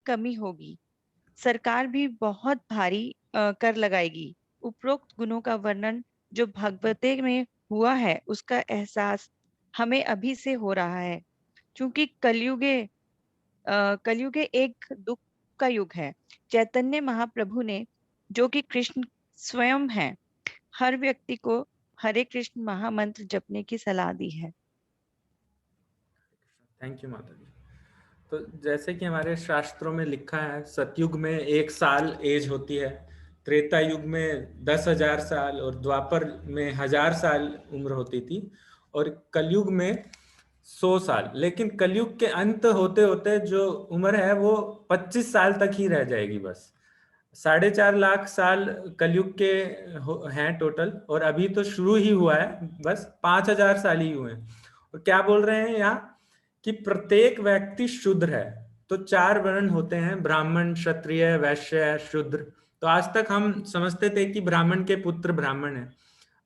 कमी होगी। सरकार भी बहुत भारी कर लगाएगी। उपरोक्त गुणों का वर्णन जो भगवते में हुआ है उसका एहसास हमें अभी से हो रहा है। क्योंकि कलयुगे एक दुख का युग है। चैतन्य महाप्रभु ने, जो कि कृष्ण स्वयं है, हर व्यक्ति को हरे कृष्ण महामंत्र जपने की सलाह दी है। थैंक यू माता जी। तो जैसे कि हमारे शास्त्रों में लिखा है, सतयुग में 1 साल एज होती है, त्रेता युग में 10,000 साल और द्वापर में 1,000 साल उम्र होती थी, और कलयुग में 100 साल। लेकिन कलयुग के अंत होते होते जो उम्र है वो 25 साल तक ही रह जाएगी बस। 4.5 लाख साल कलयुग के हैं टोटल, और अभी तो शुरू ही हुआ है, बस 5,000 साल ही हुए हैं। और क्या बोल रहे हैं यहाँ कि प्रत्येक व्यक्ति शूद्र है। तो 4 वर्ण होते हैं, ब्राह्मण, क्षत्रिय, वैश्य, शूद्र। तो आज तक हम समझते थे कि ब्राह्मण के पुत्र ब्राह्मण है,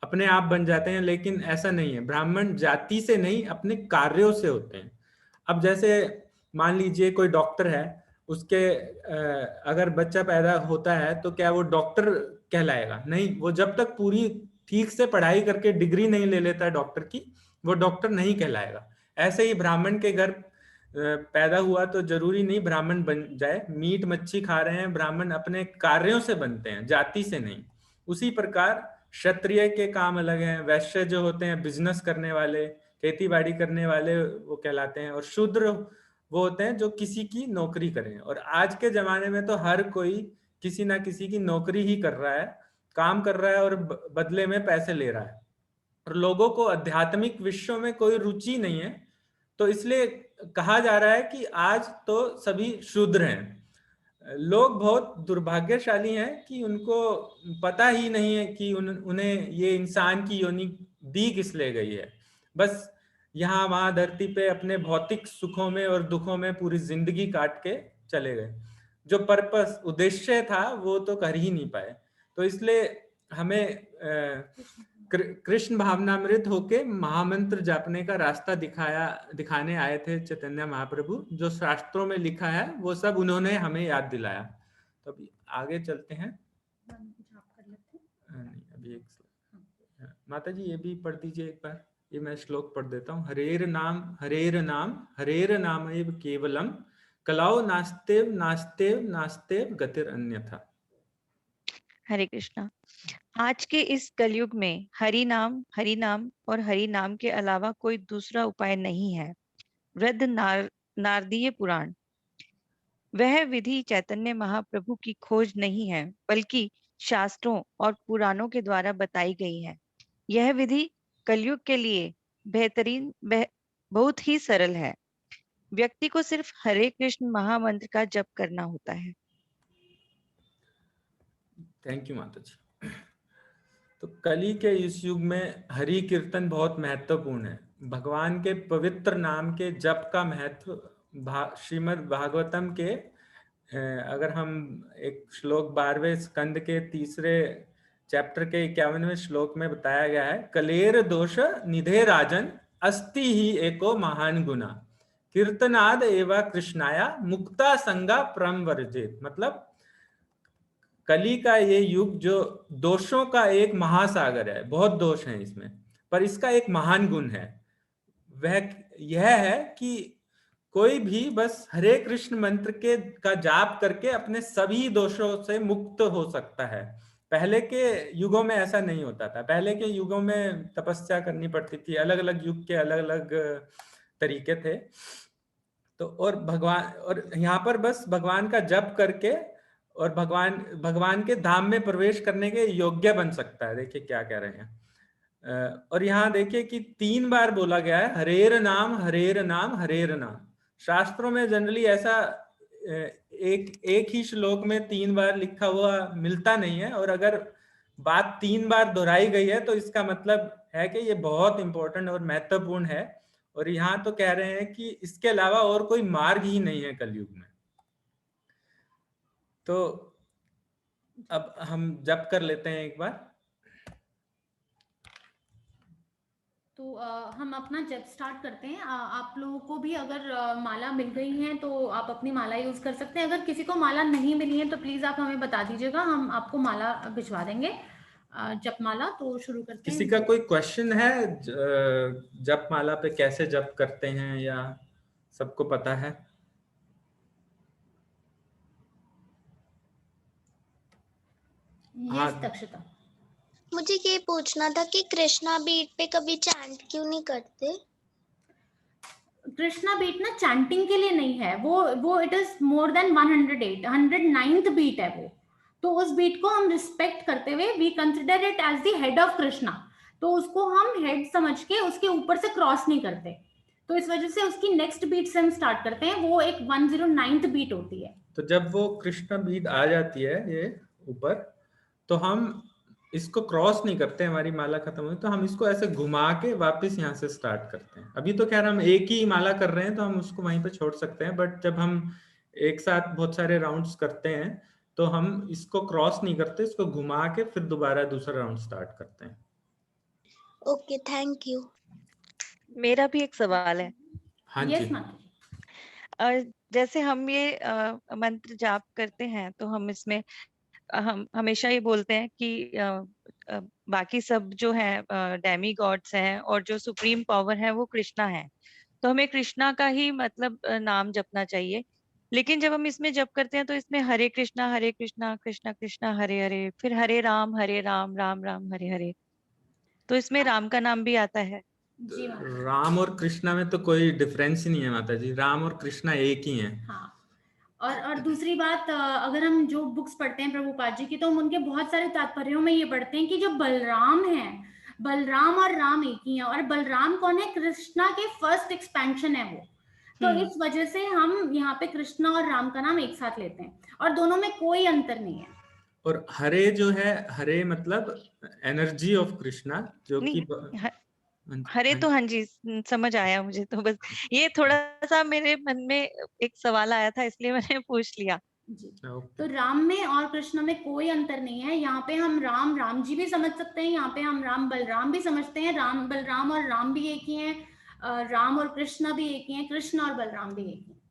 अपने आप बन जाते हैं, लेकिन ऐसा नहीं है। ब्राह्मण जाति से नहीं, अपने कार्यों से होते हैं। अब जैसे मान लीजिए कोई डॉक्टर है, उसके अगर बच्चा पैदा होता है तो क्या वो डॉक्टर कहलाएगा? नहीं। वो जब तक पूरी ठीक से पढ़ाई करके डिग्री नहीं ले लेता डॉक्टर की, वो डॉक्टर नहीं कहलाएगा। ऐसे ही ब्राह्मण के घर पैदा हुआ तो जरूरी नहीं ब्राह्मण बन जाए। मीट मच्छी खा रहे हैं, ब्राह्मण अपने कार्यों से बनते हैं, जाति से नहीं। उसी प्रकार क्षत्रिय के काम अलग हैं, वैश्य जो होते हैं बिजनेस करने वाले, खेती बाड़ी करने वाले, वो कहलाते हैं। और शूद्र वो होते हैं जो किसी की नौकरी करें। और आज के जमाने में तो हर कोई किसी ना किसी की नौकरी ही कर रहा है, काम कर रहा है, और बदले में पैसे ले रहा है। और लोगों को आध्यात्मिक विषयों में कोई रुचि नहीं है, तो इसलिए कहा जा रहा है कि आज तो सभी शूद्र हैं। लोग बहुत दुर्भाग्यशाली हैं कि उनको पता ही नहीं है कि उन्हें ये इंसान की योनि दी किस ले गई है। बस यहाँ वहां धरती पे अपने भौतिक सुखों में और दुखों में पूरी जिंदगी काट के चले गए। जो पर्पस, उद्देश्य था, वो तो कर ही नहीं पाए। तो इसलिए हमें कृष्ण भावनामृत होके महामंत्र जापने का रास्ता दिखाने आए थे चैतन्य महाप्रभु। जो शास्त्रों में लिखा है वो सब उन्होंने हमें याद दिलाया। तो अभी आगे चलते हैं। नहीं, अभी माता जी ये भी पढ़ दीजिए एक बार। ये मैं श्लोक पढ़ देता हूँ। हरेर नाम एव केवलम, कलाओ नास्तेव नास्तेव नास्तेव गतिर अन्यथा। हरे कृष्णा। आज के इस कलयुग में हरि नाम और हरि नाम के अलावा कोई दूसरा उपाय नहीं है। वृद्ध नारदीय पुराण, वह विधि चैतन्य महाप्रभु की खोज नहीं है, बल्कि शास्त्रों और पुराणों के द्वारा बताई गई है। यह विधि कलयुग के लिए बेहतरीन बहुत ही सरल है। व्यक्ति को सिर्फ हरे कृष्ण महामंत्र का जप करना होता है। थैंक यू माता जी। तो कली के इस युग में हरि कीर्तन बहुत महत्वपूर्ण है। भगवान के पवित्र नाम के जप का महत्व श्रीमद् भागवतम के अगर हम एक श्लोक 12वें स्कंद के तीसरे चैप्टर के 51वें श्लोक में बताया गया है, कलेर दोष निधे राजन अस्ति ही एको महान गुना, कीर्तनाद एवा कृष्णाया मुक्ता संगा परम वर्जित। मतलब कली का ये युग जो दोषों का एक महासागर है, बहुत दोष हैं इसमें, पर इसका एक महान गुण है। वह यह है कि कोई भी बस हरे कृष्ण मंत्र के का जाप करके अपने सभी दोषों से मुक्त हो सकता है। पहले के युगों में ऐसा नहीं होता था। पहले के युगों में तपस्या करनी पड़ती थी, अलग अलग युग के अलग अलग तरीके थे। तो और भगवान, और यहाँ पर बस भगवान का जप करके और भगवान भगवान के धाम में प्रवेश करने के योग्य बन सकता है। देखिए क्या कह रहे हैं। और यहाँ देखिए कि 3 बार बोला गया है हरेर नाम हरेर नाम हरेर नाम। शास्त्रों में जनरली ऐसा एक एक ही श्लोक में 3 बार लिखा हुआ मिलता नहीं है। और अगर बात 3 बार दोहराई गई है तो इसका मतलब है कि ये बहुत इंपॉर्टेंट और महत्वपूर्ण है। और यहाँ तो कह रहे हैं कि इसके अलावा और कोई मार्ग ही नहीं है कलयुग में। तो अब हम जप कर लेते हैं एक बार। तो हम अपना जप स्टार्ट करते हैं। आप लोगों को भी अगर माला मिल गई है तो आप अपनी माला यूज कर सकते हैं। अगर किसी को माला नहीं मिली है तो प्लीज आप हमें बता दीजिएगा, हम आपको माला भिजवा देंगे, जप माला। तो शुरू करते किसी हैं। का कोई क्वेश्चन है जप माला पे कैसे जप करते हैं, या सबको पता है? यस हाँ, तक्षता। मुझे ये पूछना था कि कृष्णा बीट पे कभी चैंट क्यों नहीं करते? कृष्णा बीट ना चैंटिंग के लिए नहीं है, वो it is more than 108 109th beat है वो। तो उस बीट को हम रिस्पेक्ट करते हुए we consider it as the head of Krishna, तो उसको हम हेड समझ के उसके ऊपर से क्रॉस नहीं करते। तो इस वजह से उसकी नेक्स्ट बीट से हम स्टार्ट करते हैं, वो एक 109th बीट होती है। तो जब वो कृष्णा बीट आ जाती है ये ऊपर, तो हम इसको क्रॉस नहीं करते, हमारी माला खत्म हुई तो हम इसको ऐसे घुमा के वापस यहाँ से स्टार्ट करते हैं। अभी तो खैर हम एक ही माला कर रहे हैं तो हम उसको वहीं पे छोड़ सकते हैं, बट जब हम एक साथ बहुत सारे राउंड्स करते हैं तो हम इसको क्रॉस नहीं करते, इसको घुमा के फिर दोबारा दूसरा राउंड स्टार्ट करते हैं। Okay, thank you. मेरा भी एक सवाल है। हाँ यस जी। माता। जैसे हम ये मंत्र जाप करते हैं तो हम इसमें हम हमेशा ये बोलते हैं कि बाकी सब जो है डेमी गॉड्स हैं और जो सुप्रीम पावर है वो कृष्णा है, तो हमें कृष्णा का ही मतलब नाम जपना चाहिए। लेकिन जब हम इसमें जप करते हैं तो इसमें हरे कृष्णा कृष्णा कृष्णा हरे हरे, फिर हरे राम राम राम हरे हरे, तो इसमें राम का नाम भी आता है। जी माता। राम और कृष्णा में तो कोई डिफरेंस ही नहीं है माता जी, राम और कृष्णा एक ही हैं। हाँ, और दूसरी बात, अगर हम जो बुक्स पढ़ते हैं प्रभुपाद जी की, तो हम उनके बहुत सारे तात्पर्यों में ये पढ़ते हैं कि जो बलराम है, बलराम और राम एक ही है। और बलराम कौन है? कृष्णा के फर्स्ट एक्सपेंशन है वो। तो इस वजह से हम यहाँ पे कृष्णा और राम का नाम एक साथ लेते हैं, और दोनों में कोई अंतर नहीं है। और हरे जो है, हरे मतलब एनर्जी ऑफ कृष्णा, जो कि नहीं, हरे तो हाँ जी समझ आया मुझे, तो बस ये थोड़ा सा मेरे मन में एक सवाल आया था इसलिए मैंने पूछ लिया। जी। तो राम में और कृष्ण में कोई अंतर नहीं है। यहाँ पे हम राम राम जी भी समझ सकते हैं, यहाँ पे हम राम बलराम भी समझते हैं। राम बलराम और राम भी एक ही हैं, राम और कृष्ण भी एक ही हैं, कृष्ण और बलराम भी एक ही हैं।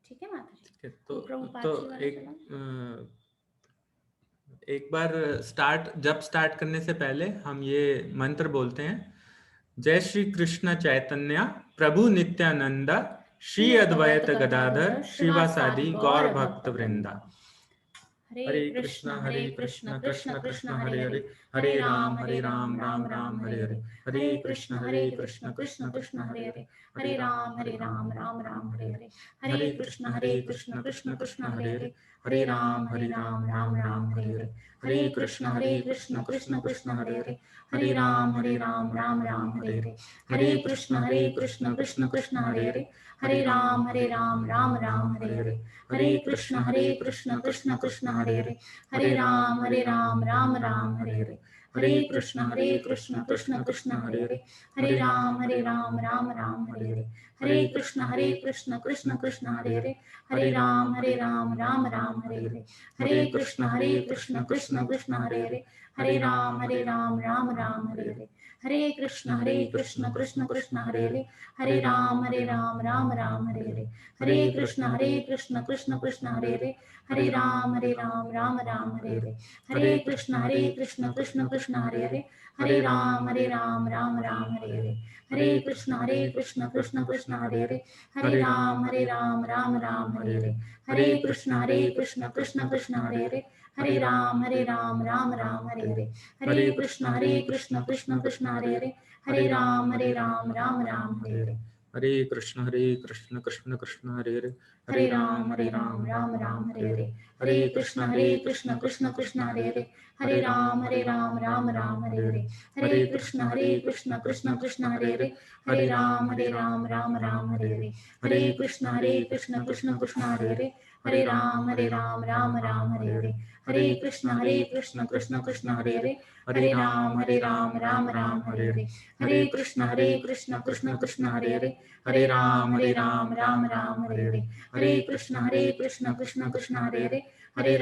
ठीक है माता जी। ठीक है, प्रभुपाद तो जी वाला एक बार जब स्टार्ट करने से पहले हम ये मंत्र बोलते हैं। जय श्री कृष्ण चैतन्य प्रभु नित्यानंदा श्री अद्वैत गदाधर श्रीवासादि गौर भक्त वृंदा। हरे कृष्ण कृष्ण कृष्ण हरे हरे, हरे राम राम राम हरे हरे, हरे कृष्ण कृष्ण कृष्ण हरे हरे, हरे राम राम राम हरे हरे, हरे कृष्ण कृष्ण कृष्ण हरे हरे, हरे राम राम राम हरे हरे, हरे कृष्ण कृष्ण कृष्ण हरे हरे, हरे राम राम राम हरे हरे, हरे कृष्ण कृष्ण कृष्ण हरे हरे, हरे राम राम राम हरे हरे, हरे कृष्ण कृष्ण कृष्ण हरे हरे, हरे राम राम राम हरे हरे, हरे कृष्ण कृष्ण कृष्ण हरे हरे, हरे राम राम राम हरे हरे, हरे कृष्ण कृष्ण कृष्ण हरे हरे, हरे राम राम राम हरे हरे, हरे कृष्ण कृष्ण कृष्ण हरे हरे, हरे राम राम राम हरे हरे, हरे कृष्ण कृष्ण कृष्ण हरे हरे, हरे राम राम राम हरे हरे, हरे कृष्ण कृष्ण कृष्ण हरे हरे, हरे राम राम राम हरे हरे, हरे कृष्ण कृष्ण कृष्ण हरे हरे, हरे राम राम राम हरे हरे, हरे कृष्ण कृष्ण कृष्ण हरे हरे, हरे राम राम राम हरे हरे, हरे कृष्ण कृष्ण कृष्ण हरे हरे, हरे राम राम राम हरे हरे, हरे कृष्ण कृष्ण कृष्ण हरे हरे, हरे राम राम राम हरे हरे, हरे कृष्ण कृष्ण कृष्ण हरे हरे, हरे राम राम राम हरे हरे, हरे कृष्ण कृष्ण कृष्ण हरे हरे, हरे राम राम राम हरे हरे, हरे कृष्ण कृष्ण कृष्ण हरे हरे, हरे राम राम राम हरे हरे, हरे कृष्ण कृष्ण कृष्ण हरे हरे, हरे राम राम राम हरे हरे, हरे कृष्ण कृष्ण कृष्ण हरे हरे, हरे राम राम राम हरे हरे, हरे कृष्ण कृष्ण कृष्ण हरे हरे, हरे राम राम राम हरे हरे, हरे कृष्ण कृष्ण कृष्ण हरे हरे, हरे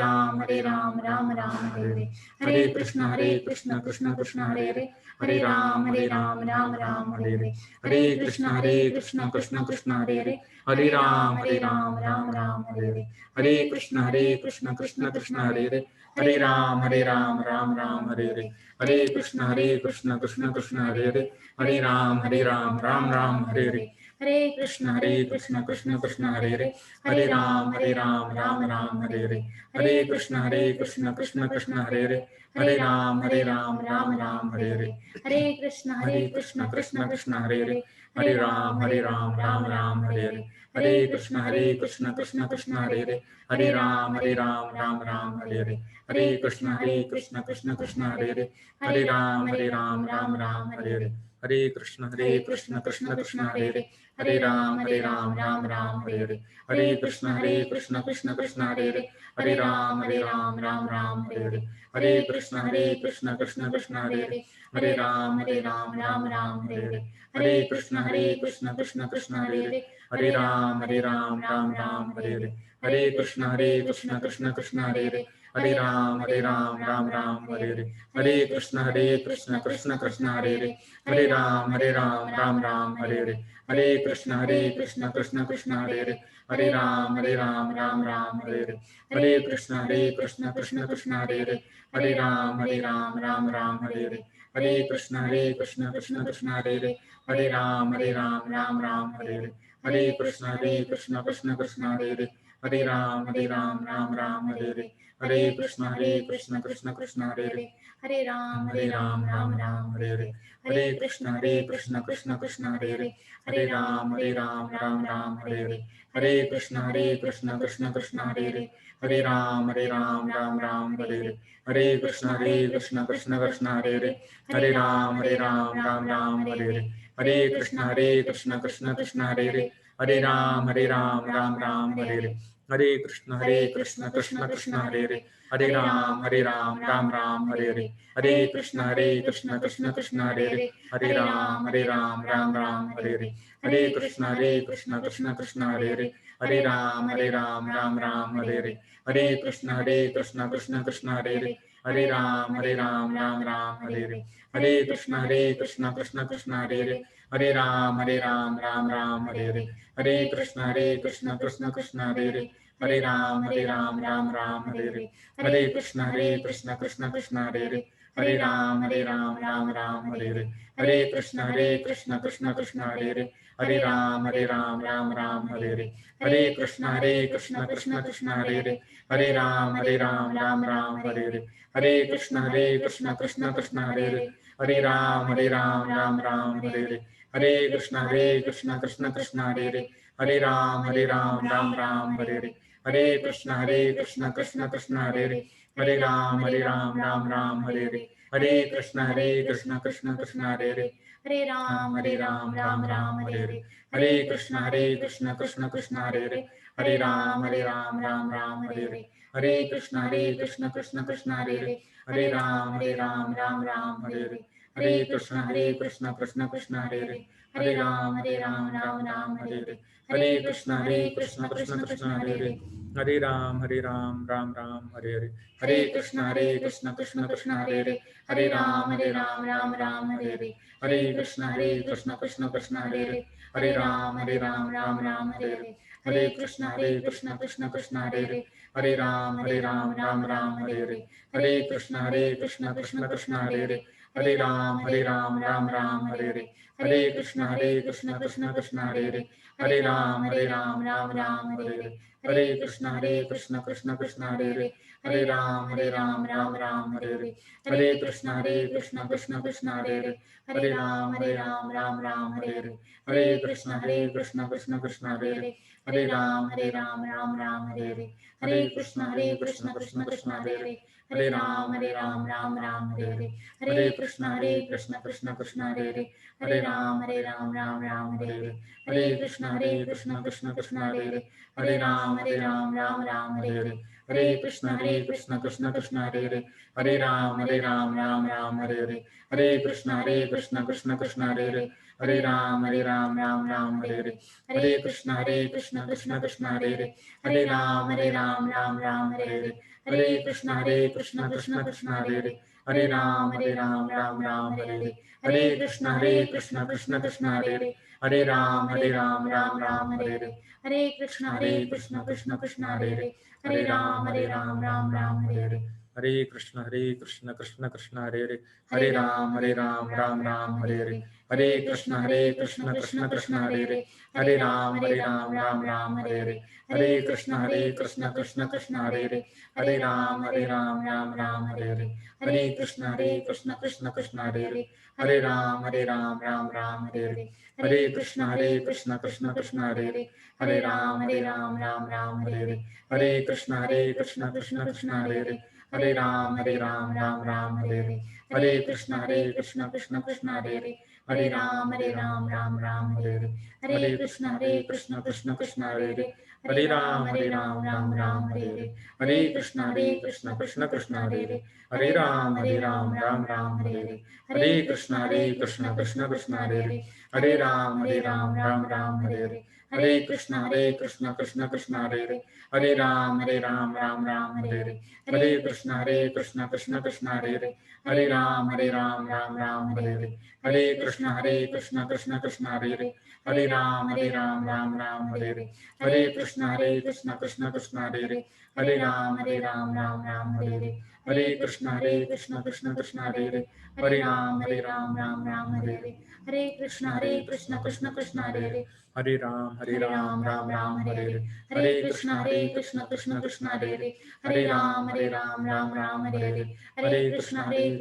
राम राम हरे हरे, हरे कृष्ण कृष्ण कृष्ण हरे हरे, हरे राम राम हरे हरे, हरे कृष्ण कृष्ण कृष्ण हरे हरे, हरे राम राम हरे हरे, हरे कृष्ण कृष्ण कृष्ण हरे हरे, हरे राम राम हरे हरे, हरे कृष्ण कृष्ण कृष्ण हरे हरे, हरे राम राम हरे हरे, हरे कृष्ण कृष्ण कृष्ण हरे हरे, हरे राम राम हरे हरे, हरे कृष्ण कृष्ण कृष्ण हरे हरे, हरे राम राम हरे हरे, हरे कृष्ण कृष्ण कृष्ण हरे हरे, हरे राम राम हरे हरे, हरे कृष्ण कृष्ण कृष्ण हरे हरे, हरे राम राम हरे हरे, हरे कृष्ण कृष्ण कृष्ण हरे हरे, हरे राम राम हरे हरे, हरे कृष्ण कृष्ण कृष्ण हरे हरे, हरे राम राम हरे हरे, हरे कृष्ण कृष्ण कृष्ण हरे हरे, हरे राम राम हरे हरे, हरे कृष्ण कृष्ण कृष्ण हरे हरे, हरे राम राम हरे हरे, हरे कृष्ण कृष्ण कृष्ण हरे हरे, हरे राम राम हरे हरे, हरे कृष्ण कृष्ण कृष्ण हरे हरे, हरे राम राम हरे हरे, हरे कृष्ण कृष्ण कृष्ण हरे हरे, हरे राम राम हरे हरे, हरे कृष्ण कृष्ण कृष्ण हरे हरे, हरे राम राम हरे हरे, हरे कृष्ण कृष्ण कृष्ण हरे हरे, हरे राम राम हरे हरे, हरे कृष्ण कृष्ण कृष्ण हरे हरे, हरे राम राम हरे हरे, हरे कृष्ण कृष्ण कृष्ण हरे हरे, हरे राम राम हरे हरे, हरे कृष्ण कृष्ण कृष्ण हरे हरे, हरे राम राम हरे हरे, हरे कृष्ण कृष्ण कृष्ण हरे हरे, हरे राम राम हरे हरे, हरे कृष्ण कृष्ण कृष्ण हरे हरे, हरे राम राम हरे हरे, हरे कृष्ण कृष्ण कृष्ण हरे हरे, हरे राम राम हरे हरे, हरे कृष्ण कृष्ण कृष्ण हरे हरे, हरे राम राम हरे हरे, हरे कृष्ण कृष्ण कृष्ण हरे हरे, हरे राम राम हरे हरे, हरे कृष्ण कृष्ण कृष्ण हरे हरे, हरे राम राम हरे हरे, हरे कृष्ण कृष्ण कृष्ण हरे हरे, हरे राम राम हरे हरे, हरे कृष्ण कृष्ण कृष्ण हरे हरे, हरे राम राम हरे हरे, हरे कृष्ण कृष्ण कृष्ण हरे हरे, हरे राम राम हरे हरे, हरे कृष्ण कृष्ण कृष्ण हरे हरे, हरे राम राम हरे हरे, हरे कृष्ण कृष्ण कृष्ण हरे हरे, हरे राम राम हरे हरे, हरे कृष्ण कृष्ण कृष्ण हरे हरे, हरे राम राम हरे हरे, हरे कृष्ण कृष्ण कृष्ण हरे हरे, हरे राम राम हरे हरे, हरे कृष्ण कृष्ण कृष्ण हरे हरे, हरे राम राम हरे हरे, हरे कृष्ण कृष्ण कृष्ण हरे हरे, हरे राम राम हरे हरे, हरे कृष्ण कृष्ण कृष्ण हरे हरे, हरे राम राम हरे हरे, हरे कृष्ण कृष्ण कृष्ण हरे हरे, हरे राम राम हरे हरे, हरे कृष्ण कृष्ण कृष्ण हरे हरे, हरे राम राम हरे हरे, हरे कृष्ण कृष्ण कृष्ण हरे हरे, हरे राम राम हरे हरे, हरे कृष्ण कृष्ण कृष्ण हरे हरे, हरे राम राम हरे हरे, हरे कृष्ण कृष्ण कृष्ण हरे हरे, हरे राम राम हरे हरे, हरे कृष्ण कृष्ण कृष्ण हरे हरे, हरे राम राम हरे हरे, हरे कृष्ण कृष्ण कृष्ण हरे हरे, हरे राम राम हरे हरे, हरे कृष्ण कृष्ण कृष्ण हरे हरे, हरे राम राम हरे हरे, हरे कृष्ण कृष्ण कृष्ण हरे हरे, हरे राम राम हरे हरे, हरे कृष्ण कृष्ण कृष्ण हरे हरे, हरे राम राम हरे हरे, हरे कृष्ण कृष्ण कृष्ण हरे हरे, हरे राम राम हरे हरे, हरे कृष्ण कृष्ण कृष्ण हरे हरे, हरे राम राम हरे हरे, हरे कृष्ण कृष्ण कृष्ण हरे हरे, हरे राम राम हरे हरे, हरे कृष्ण कृष्ण कृष्ण हरे हरे, हरे राम राम हरे हरे, हरे कृष्ण कृष्ण कृष्ण हरे हरे, हरे राम राम हरे हरे, हरे कृष्ण कृष्ण कृष्ण हरे हरे, हरे राम राम हरे हरे, हरे कृष्ण कृष्ण कृष्ण हरे हरे, हरे राम राम हरे हरे, हरे कृष्ण कृष्ण कृष्ण हरे हरे, हरे राम राम राम हरे हरे, हरे कृष्ण कृष्ण कृष्ण हरे हरे, हरे राम राम हरे हरे, हरे कृष्ण कृष्ण कृष्ण हरे हरे, हरे राम राम हरे हरे, हरे कृष्ण कृष्ण कृष्ण हरे हरे, हरे राम राम हरे हरे, हरे कृष्ण कृष्ण कृष्ण हरे हरे, हरे राम राम हरे हरे, हरे कृष्ण कृष्ण कृष्ण हरे हरे, हरे राम राम हरे हरे, हरे कृष्ण कृष्ण कृष्ण हरे हरे, हरे राम राम हरे हरे, हरे कृष्ण कृष्ण कृष्ण हरे हरे, हरे राम राम हरे हरे, हरे कृष्ण कृष्ण कृष्ण हरे हरे, हरे राम राम हरे हरे, हरे कृष्ण कृष्ण कृष्ण हरे हरे, हरे राम राम हरे हरे, हरे कृष्ण कृष्ण कृष्ण हरे हरे, हरे राम राम हरे हरे, हरे कृष्ण कृष्ण कृष्ण हरे हरे, हरे राम राम हरे हरे, हरे कृष्ण कृष्ण कृष्ण हरे हरे, हरे राम राम हरे हरे, हरे कृष्ण कृष्ण कृष्ण हरे हरे, हरे राम राम हरे हरे, हरे कृष्ण कृष्ण कृष्ण हरे हरे, हरे राम राम हरे हरे, हरे कृष्ण कृष्ण कृष्ण हरे हरे, हरे राम राम हरे हरे, हरे कृष्ण कृष्ण कृष्ण हरे हरे, हरे राम राम हरे हरे, हरे कृष्ण कृष्ण कृष्ण हरे हरे, हरे राम राम हरे हरे, हरे कृष्ण कृष्ण कृष्ण हरे हरे, हरे राम राम हरे हरे, हरे कृष्ण कृष्ण कृष्ण हरे हरे, हरे राम राम हरे हरे, हरे कृष्ण कृष्ण कृष्ण हरे हरे, हरे राम राम हरे हरे, हरे कृष्ण कृष्ण कृष्ण हरे हरे, हरे राम राम हरे हरे, हरे कृष्ण कृष्ण कृष्ण हरे हरे, हरे राम राम हरे हरे, हरे कृष्ण कृष्ण कृष्ण हरे हरे, हरे राम राम हरे हरे, हरे कृष्ण कृष्ण कृष्ण हरे हरे, हरे राम राम हरे हरे, हरे कृष्ण कृष्ण कृष्ण हरे हरे, हरे राम राम हरे हरे, हरे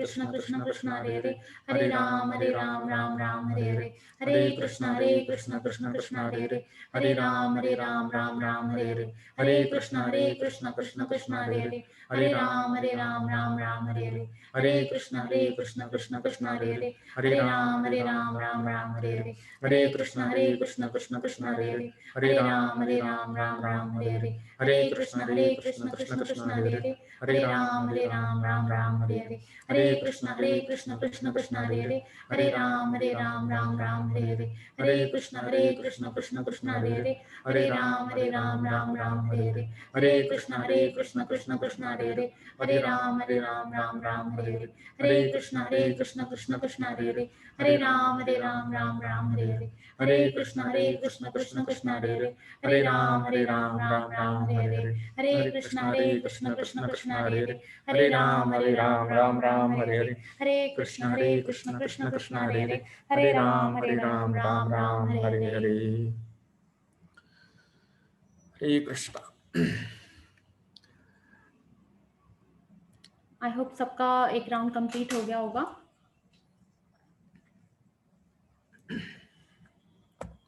कृष्ण कृष्ण कृष्ण हरे हरे, हरे राम राम हरे हरे, हरे कृष्ण कृष्ण कृष्ण हरे हरे, हरे राम राम हरे हरे, हरे कृष्ण कृष्ण कृष्ण हरे हरे, हरे राम राम हरे हरे, हरे कृष्ण कृष्ण कृष्ण हरे हरे, हरे राम राम हरे हरे, हरे कृष्ण कृष्ण कृष्ण हरे हरे, हरे राम राम हरे हरे, हरे कृष्ण कृष्ण कृष्ण हरे हरे, हरे राम राम हरे हरे, हरे कृष्ण कृष्ण कृष्ण हरे हरे, हरे राम राम हरे हरे, हरे कृष्ण कृष्ण कृष्ण हरे हरे, हरे राम राम हरे हरे, हरे कृष्ण कृष्ण कृष्ण हरे हरे, हरे राम राम हरे हरे हरे। हरे। हरे कृष्ण। आई होप सबका एक राउंड कंप्लीट हो गया होगा।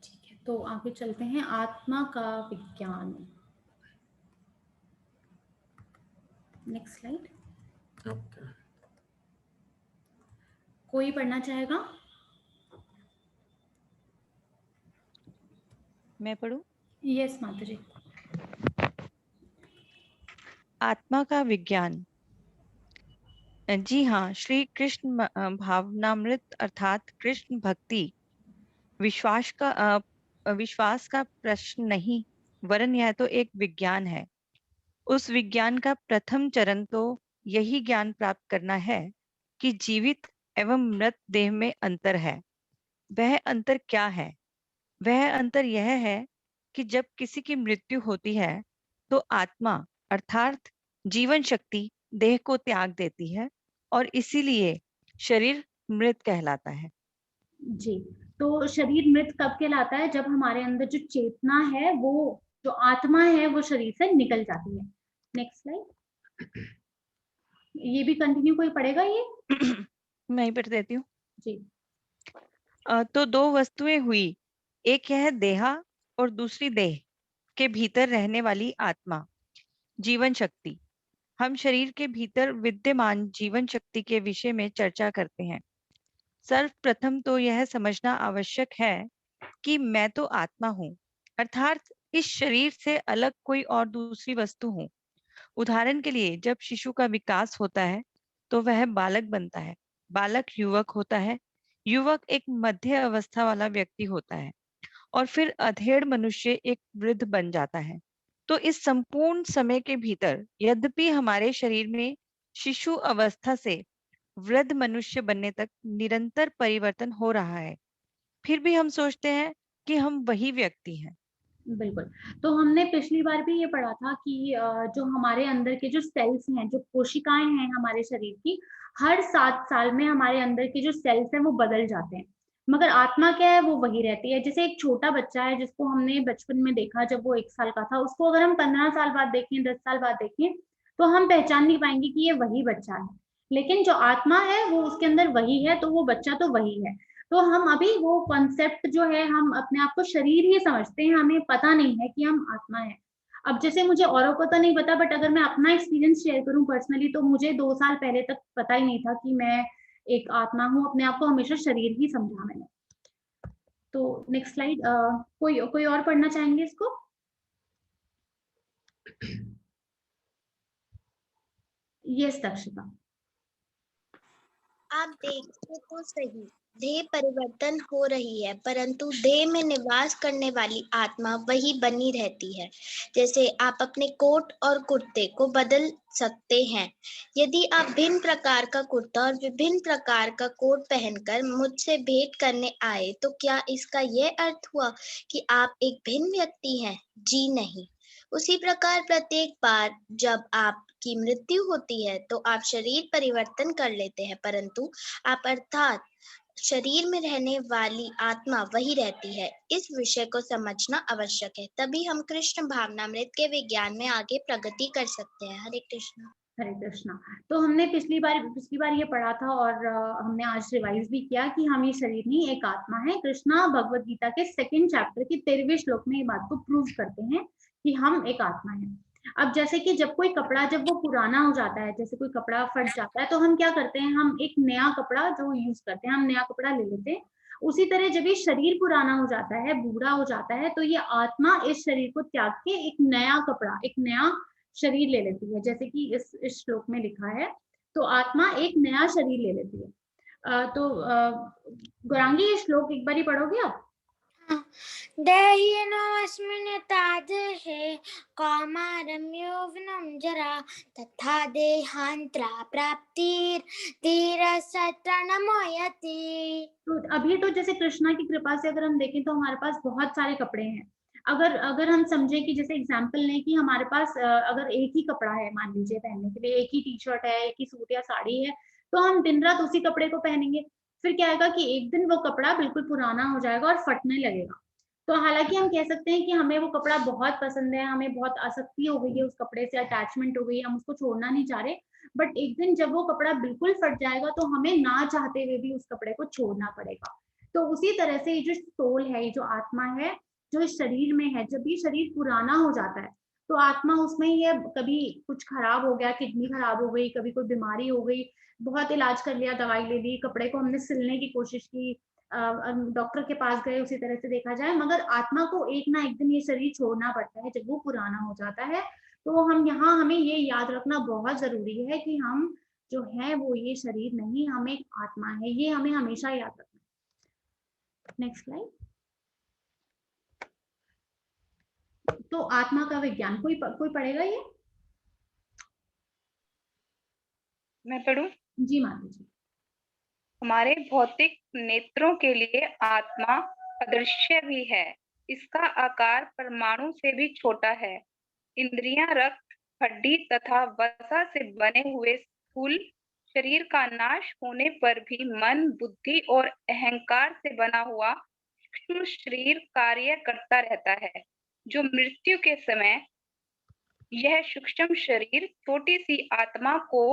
ठीक है, तो आगे चलते हैं। आत्मा का विज्ञान, नेक्स्ट स्लाइड। ओके, कोई पढ़ना चाहेगा? मैं पढ़ूं? यस माता जी। आत्मा का विज्ञान। जी हाँ, श्री कृष्ण भावनामृत अर्थात कृष्ण भक्ति विश्वास का प्रश्न नहीं, वरन यह तो एक विज्ञान है। उस विज्ञान का प्रथम चरण तो यही ज्ञान प्राप्त करना है कि जीवित एवं मृत देह में अंतर है। वह अंतर क्या है? वह अंतर यह है कि जब किसी की मृत्यु होती है तो आत्मा अर्थात जीवन शक्ति देह को त्याग देती है और इसीलिए शरीर मृत कहलाता है। जी, तो शरीर मृत कब कहलाता है? जब हमारे अंदर जो चेतना है, वो जो आत्मा है, वो शरीर से निकल जाती है। Next slide. ये भी कंटिन्यू कोई पढ़ेगा ये? मैं ही पढ़ देती हूँ। जी। तो दो वस्तुएं हुई, एक यह देहा और दूसरी देह के भीतर रहने वाली आत्मा जीवन शक्ति। हम शरीर के भीतर विद्यमान जीवन शक्ति के विषय में चर्चा करते हैं। सर्वप्रथम तो यह समझना आवश्यक है कि मैं तो आत्मा हूँ, अर्थात इस शरीर से अलग कोई और दूसरी वस्तु हूँ। उदाहरण के लिए जब शिशु का विकास होता है तो वह बालक बनता है, बालक युवक होता है, युवक एक मध्य अवस्था वाला व्यक्ति होता है और फिर अधेड़ मनुष्य एक वृद्ध बन जाता है। तो इस संपूर्ण समय के भीतर यद्यपि हमारे शरीर में शिशु अवस्था से वृद्ध मनुष्य बनने तक निरंतर परिवर्तन हो रहा है, फिर भी हम सोचते हैं कि हम वही व्यक्ति हैं। बिल्कुल। तो हमने पिछली बार भी ये पढ़ा था कि जो हमारे अंदर के जो सेल्स हैं, जो कोशिकाएं हैं हमारे शरीर की, हर 7 साल में हमारे अंदर के जो सेल्स हैं वो बदल जाते हैं, मगर आत्मा क्या है वो वही रहती है। जैसे एक छोटा बच्चा है जिसको हमने बचपन में देखा जब वो 1 साल का था, उसको अगर हम 15 साल बाद देखें, 10 साल बाद देखें, तो हम पहचान नहीं पाएंगे कि ये वही बच्चा है। लेकिन जो आत्मा है वो उसके अंदर वही है, तो वो बच्चा तो वही है। तो हम अभी वो कॉन्सेप्ट जो है, हम अपने आप को शरीर ही समझते हैं, हमें पता नहीं है कि हम आत्मा है। अब जैसे मुझे औरों को तो नहीं पता, बट अगर मैं अपना एक्सपीरियंस शेयर करूं पर्सनली, तो मुझे 2 साल पहले तक पता ही नहीं था कि मैं एक आत्मा हूँ। अपने आप को हमेशा शरीर ही समझा मैंने। तो नेक्स्ट स्लाइड। कोई कोई और पढ़ना चाहेंगे इसको? यस दक्षिता। आप देखिए तो सही, देह परिवर्तन हो रही है परंतु देह में निवास करने वाली आत्मा वही बनी रहती है। जैसे आप अपने कोट और कुर्ते को बदल सकते हैं। यदि आप भिन्न प्रकार का कुर्ता और विभिन्न प्रकार का कोट पहनकर मुझसे भेंट करने आए तो क्या इसका यह अर्थ हुआ कि आप एक भिन्न व्यक्ति हैं? जी नहीं। उसी प्रकार प्रत्येक बार जब आपकी मृत्यु होती है तो आप शरीर परिवर्तन कर लेते हैं परंतु आप अर्थात शरीर में रहने वाली आत्मा वही रहती है। इस विषय को समझना आवश्यक है, तभी हम कृष्ण भावनामृत के विज्ञान में आगे प्रगति कर सकते हैं। हरे कृष्ण। हरे कृष्णा। तो हमने पिछली बार ये पढ़ा था और हमने आज रिवाइज भी किया कि हम ये शरीर नहीं, एक आत्मा है। कृष्णा भगवत गीता के 2nd चैप्टर के 13वें श्लोक में ये बात को प्रूव करते हैं कि हम एक आत्मा है। अब जैसे कि जब कोई कपड़ा जब वो पुराना हो जाता है, जैसे कोई कपड़ा फट जाता है, तो हम क्या करते हैं, हम एक नया कपड़ा जो यूज करते हैं, हम नया कपड़ा ले लेते हैं। उसी तरह जब ये शरीर पुराना हो जाता है, बूढ़ा हो जाता है, तो ये आत्मा इस शरीर को त्याग के एक नया कपड़ा, एक नया शरीर ले लेती है। जैसे कि इस श्लोक में लिखा है, तो आत्मा एक नया शरीर ले लेती है। तो गौरांगी ये श्लोक एक बार ही पढ़ोगे आप? देहिनोऽस्मिन् तादृशे कौमारं यौवनं जरा तथा देहान्तरा प्राप्तिर्धीरस्तत्र नमोयति। तो अभी तो जैसे कृष्णा की कृपा से अगर हम देखें तो हमारे पास बहुत सारे कपड़े हैं। अगर हम समझे कि जैसे एग्जाम्पल लें कि हमारे पास अगर एक ही कपड़ा है, मान लीजिए पहनने के लिए, एक ही टी शर्ट है, एक ही सूट या साड़ी है, तो हम दिन रात उसी कपड़े को पहनेंगे। फिर क्या होगा कि एक दिन वो कपड़ा बिल्कुल पुराना हो जाएगा और फटने लगेगा। तो हालांकि हम कह सकते हैं कि हमें वो कपड़ा बहुत पसंद है, हमें बहुत आसक्ति हो गई है उस कपड़े से, अटैचमेंट हो गई है, हम उसको छोड़ना नहीं चाह रहे। बट एक दिन जब वो कपड़ा बिल्कुल फट जाएगा तो हमें ना चाहते हुए भी उस कपड़े को छोड़ना पड़ेगा। तो उसी तरह से ये जो सोल है, ये जो आत्मा है, जो इस शरीर में है, जब ये शरीर पुराना हो जाता है तो आत्मा उसमें ये कभी कुछ खराब हो गया, किडनी खराब हो गई, कभी कोई बीमारी हो गई, बहुत इलाज कर लिया, दवाई ले ली, कपड़े को हमने सिलने की कोशिश की, डॉक्टर के पास गए, उसी तरह से देखा जाए, मगर आत्मा को एक ना एक दिन ये शरीर छोड़ना पड़ता है जब वो पुराना हो जाता है। तो हमें ये याद रखना बहुत जरूरी है कि हम जो है वो ये शरीर नहीं, हम एक आत्मा है, ये हमें हमेशा याद रखना। Next slide. तो आत्मा का विज्ञान कोई पढ़ेगा ये? मैं पढ़ूं? जी माता जी। हमारे भौतिक नेत्रों के लिए आत्मा अदृश्य भी है। इसका आकार परमाणु से भी छोटा है। इंद्रियां, रक्त, हड्डी तथा वसा से बने हुए स्थूल शरीर का नाश होने पर भी मन, बुद्धि और अहंकार से बना हुआ सूक्ष्म शरीर कार्य करता रहता है। जो मृत्यु के समय यह सूक्ष्म शरीर छोटी सी आत्मा को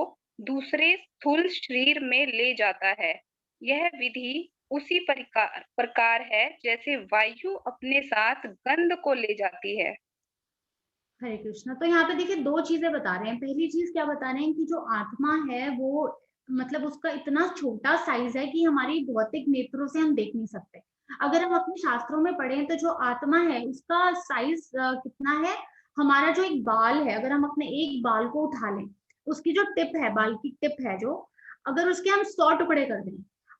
दूसरे स्थूल शरीर में ले जाता है। यह विधि उसी प्रकार है जैसे वायु अपने साथ गंध को ले जाती है। हरे कृष्णा। तो यहाँ पे देखिए 2 चीजें बता रहे हैं। पहली चीज क्या बता रहे हैं कि जो आत्मा है वो मतलब उसका इतना छोटा साइज है कि हमारी भौतिक नेत्रों से हम देख नहीं सकते। अगर हम अपने शास्त्रों में पढ़ें तो जो आत्मा है उसका साइज कितना है, हमारा जो एक बाल है, अगर हम अपने एक बाल को उठा लें, उसकी जो टिप है, बाल की टिप है जो, अगर उसके हम 100 टुकड़े कर दें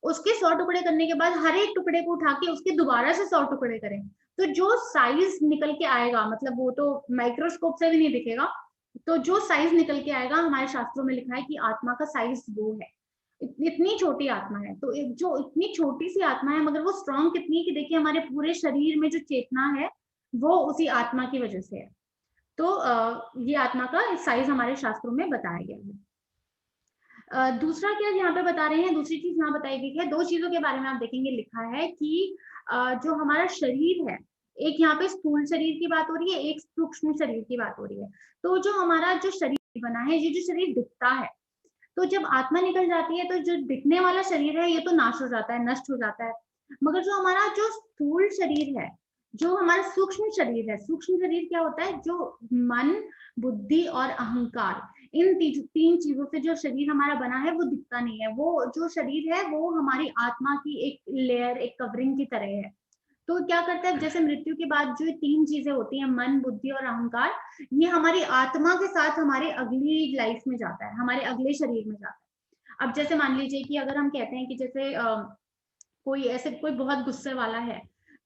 उसके 100 टुकड़े करने के बाद हर एक टुकड़े को उठा के उसके दोबारा से 100 टुकड़े करें, तो जो साइज निकल के आएगा, मतलब वो तो माइक्रोस्कोप से भी नहीं दिखेगा, तो जो साइज निकल के आएगा हमारे शास्त्रों में लिखा है कि आत्मा का साइज वो है, इतनी छोटी आत्मा है। तो जो इतनी छोटी सी आत्मा है, मगर वो स्ट्रॉन्ग कितनी है कि देखिए हमारे पूरे शरीर में जो चेतना है वो उसी आत्मा की वजह से है। तो ये आत्मा का साइज हमारे शास्त्रों में बताया गया है। दूसरा क्या यहाँ पे बता रहे हैं, दूसरी चीज यहाँ बताई गई है, 2 चीजों के बारे में आप देखेंगे लिखा है कि जो हमारा शरीर है, एक यहाँ पे स्थूल शरीर की बात हो रही है, एक सूक्ष्म शरीर की बात हो रही है। तो जो हमारा जो शरीर बना है, ये जो शरीर दिखता है, तो जब आत्मा निकल जाती है तो जो दिखने वाला शरीर है ये तो नाश हो जाता है, नष्ट हो जाता है, मगर जो हमारा जो स्थूल शरीर है, जो हमारा सूक्ष्म शरीर है, सूक्ष्म शरीर क्या होता है, जो मन, बुद्धि और अहंकार, इन 3 चीजों से जो शरीर हमारा बना है वो दिखता नहीं है। वो जो शरीर है वो हमारी आत्मा की एक लेयर, एक कवरिंग की तरह है। तो क्या करता है, जैसे मृत्यु के बाद जो 3 चीजें होती हैं, मन, बुद्धि और अहंकार, ये हमारी आत्मा के साथ हमारे अगली लाइफ में जाता है, हमारे अगले शरीर में जाता है। अब जैसे मान लीजिए कि अगर हम कहते हैं कि जैसे कोई बहुत गुस्से वाला है,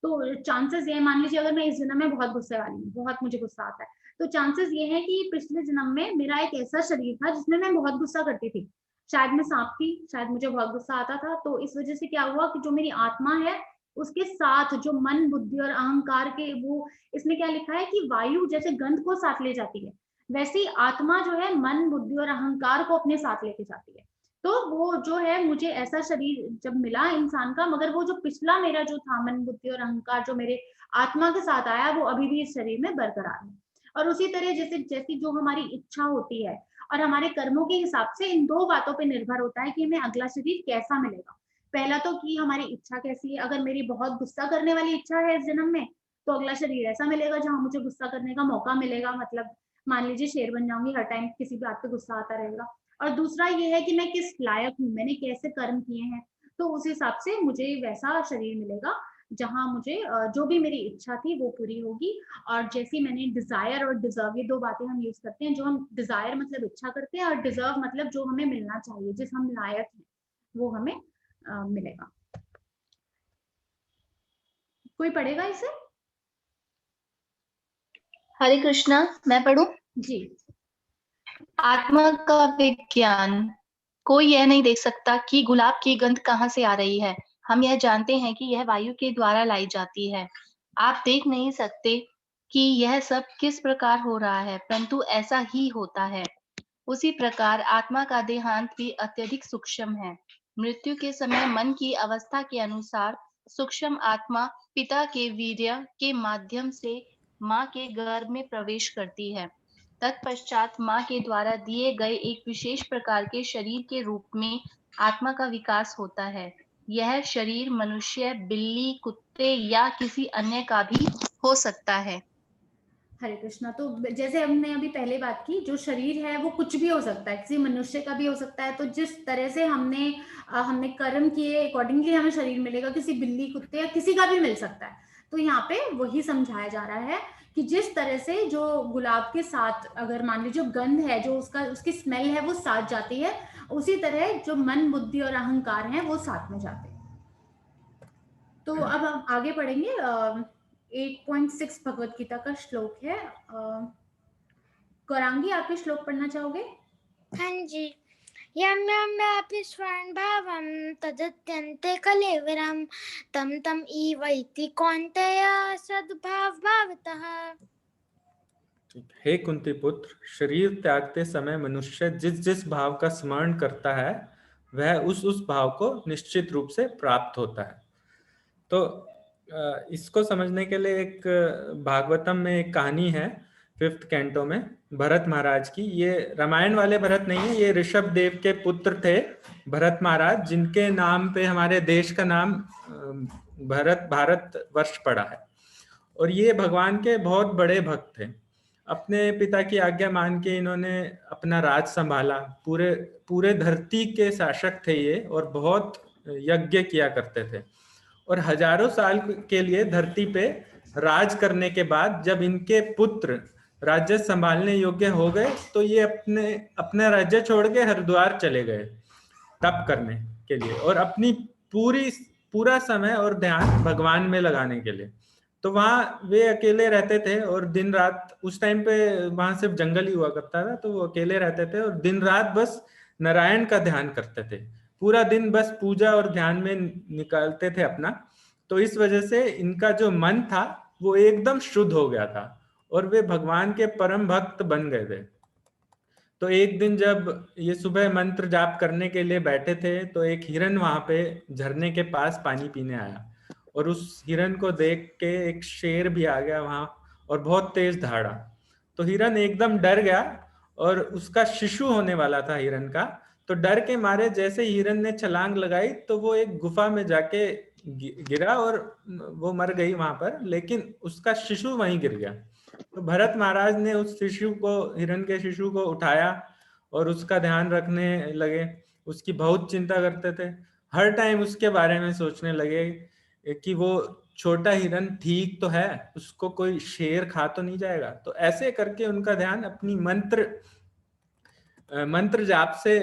तो चांसेस ये, मान लीजिए अगर मैं इस जन्म में बहुत गुस्से वाली हूँ, बहुत मुझे गुस्सा आता है, तो चांसेस ये है कि पिछले जन्म में मेरा एक ऐसा शरीर था जिसमें मैं बहुत गुस्सा करती थी, शायद मैं सांप थी, शायद मुझे बहुत गुस्सा आता था। तो इस वजह से क्या हुआ कि जो मेरी आत्मा है उसके साथ जो मन, बुद्धि और अहंकार के, वो इसमें क्या लिखा है कि वायु जैसे गंध को साथ ले जाती है, वैसे ही आत्मा जो है मन, बुद्धि और अहंकार को अपने साथ लेके जाती है। तो वो जो है, मुझे ऐसा शरीर जब मिला इंसान का, मगर वो जो पिछला मेरा जो था मन, बुद्धि और अहंकार जो मेरे आत्मा के साथ आया, वो अभी भी इस शरीर में बरकरार है। और उसी तरह जैसी जो हमारी इच्छा होती है और हमारे कर्मों के हिसाब से, इन 2 बातों पे निर्भर होता है कि हमें अगला शरीर कैसा मिलेगा। पहला तो कि हमारी इच्छा कैसी है, अगर मेरी बहुत गुस्सा करने वाली इच्छा है इस जन्म में, तो अगला शरीर ऐसा मिलेगा जहां मुझे गुस्सा करने का मौका मिलेगा, मतलब मान लीजिए शेर बन जाऊंगी, हर टाइम किसी बात पे गुस्सा आता रहेगा। और दूसरा ये है कि मैं किस लायक हूँ, मैंने कैसे कर्म किए हैं, तो उस हिसाब से मुझे वैसा शरीर मिलेगा जहां मुझे जो भी मेरी इच्छा थी वो पूरी होगी। और जैसी मैंने डिजायर और डिजर्व, ये 2 बातें हम यूज करते हैं, जो हम डिजायर मतलब इच्छा करते हैं, और डिजर्व मतलब जो हमें मिलना चाहिए, जिस हम लायक हैं वो हमें मिलेगा। कोई पढ़ेगा इसे? हरे कृष्णा, मैं पढ़ूं? जी। आत्मा का विज्ञान। कोई यह नहीं देख सकता कि गुलाब की गंध कहाँ से आ रही है। हम यह जानते हैं कि यह वायु के द्वारा लाई जाती है। आप देख नहीं सकते कि यह सब किस प्रकार हो रहा है, परंतु ऐसा ही होता है। उसी प्रकार आत्मा का देहांत भी अत्यधिक सूक्ष्म है। मृत्यु के समय मन की अवस्था के अनुसार सूक्ष्म आत्मा पिता के वीर्य के माध्यम से माँ के गर्भ में प्रवेश करती है। तत्पश्चात माँ के द्वारा दिए गए एक विशेष प्रकार के शरीर के रूप में आत्मा का विकास होता है। यह शरीर मनुष्य, बिल्ली, कुत्ते या किसी अन्य का भी हो सकता है। हरे कृष्णा। तो जैसे हमने अभी पहले बात की, जो शरीर है वो कुछ भी हो सकता है, किसी मनुष्य का भी हो सकता है। तो जिस तरह से हमने कर्म किए अकॉर्डिंगली हमें शरीर मिलेगा, किसी बिल्ली, कुत्ते या किसी का भी मिल सकता है। तो यहाँ पे वही समझाया जा रहा है कि जिस तरह से जो गुलाब के साथ, अगर मान लीजिए गंध है, जो उसकी स्मेल है वो साथ जाती है, उसी तरह जो मन, बुद्धि और अहंकार है वो साथ में जाते हैं। तो अब हम आगे पढ़ेंगे। 8.6 भगवत गीता का श्लोक है। गौरांगी, आप ये श्लोक पढ़ना चाहोगे? हाँ जी। यम यम व्यापि स्वयंभावं तदत्यन्ते कलेवरं तं तं ईवैति कौन्तेय सद्भाव भावतः। हे कुंती पुत्र, शरीर त्यागते समय मनुष्य जिस जिस भाव का स्मरण करता है वह उस भाव को निश्चित रूप से प्राप्त होता है। तो इसको समझने के लिए एक भागवतम में एक कहानी है 5th कैंटो में, भरत महाराज की। ये रामायण वाले भरत नहीं है, ये ऋषभ देव के पुत्र थे भरत महाराज, जिनके नाम पे हमारे देश का नाम भारत वर्ष पड़ा है। और ये भगवान के बहुत बड़े भक्त थे। अपने पिता की आज्ञा मान के इन्होंने अपना राज संभाला। पूरे धरती के शासक थे ये, और बहुत यज्ञ किया करते थे। और हजारों साल के लिए धरती पे राज करने के बाद जब इनके पुत्र राज्य संभालने योग्य हो गए, तो ये अपने राज्य छोड़ के हरिद्वार चले गए तप करने के लिए, और अपनी पूरा समय और ध्यान भगवान में लगाने के लिए। तो वहाँ वे अकेले रहते थे और दिन रात, उस टाइम पे वहाँ सिर्फ जंगल ही हुआ करता था, तो वो अकेले रहते थे और दिन रात बस नारायण का ध्यान करते थे, पूरा दिन बस पूजा और ध्यान में निकालते थे अपना। तो इस वजह से इनका जो मन था वो एकदम शुद्ध हो गया था और वे भगवान के परम भक्त बन गए थे। तो एक दिन जब ये सुबह मंत्र जाप करने के लिए बैठे थे तो एक हिरन वहां पे झरने के पास पानी पीने आया और उस हिरन को देख के एक शेर भी आ गया वहां और बहुत तेज दहाड़ा। तो हिरन एकदम डर गया और उसका शिशु होने वाला था हिरन का। तो डर के मारे जैसे हिरन ने छलांग लगाई तो वो एक गुफा में जाके गिरा और वो मर गई वहां पर, लेकिन उसका शिशु वहीं गिर गया। तो भरत महाराज ने उस शिशु को, हिरन के शिशु को उठाया और उसका ध्यान रखने लगे, उसकी बहुत चिंता करते थे, हर टाइम उसके बारे में सोचने लगे कि वो छोटा हिरन ठीक तो है, उसको कोई शेर खा तो नहीं जाएगा। तो ऐसे करके उनका ध्यान अपनी मंत्र जाप से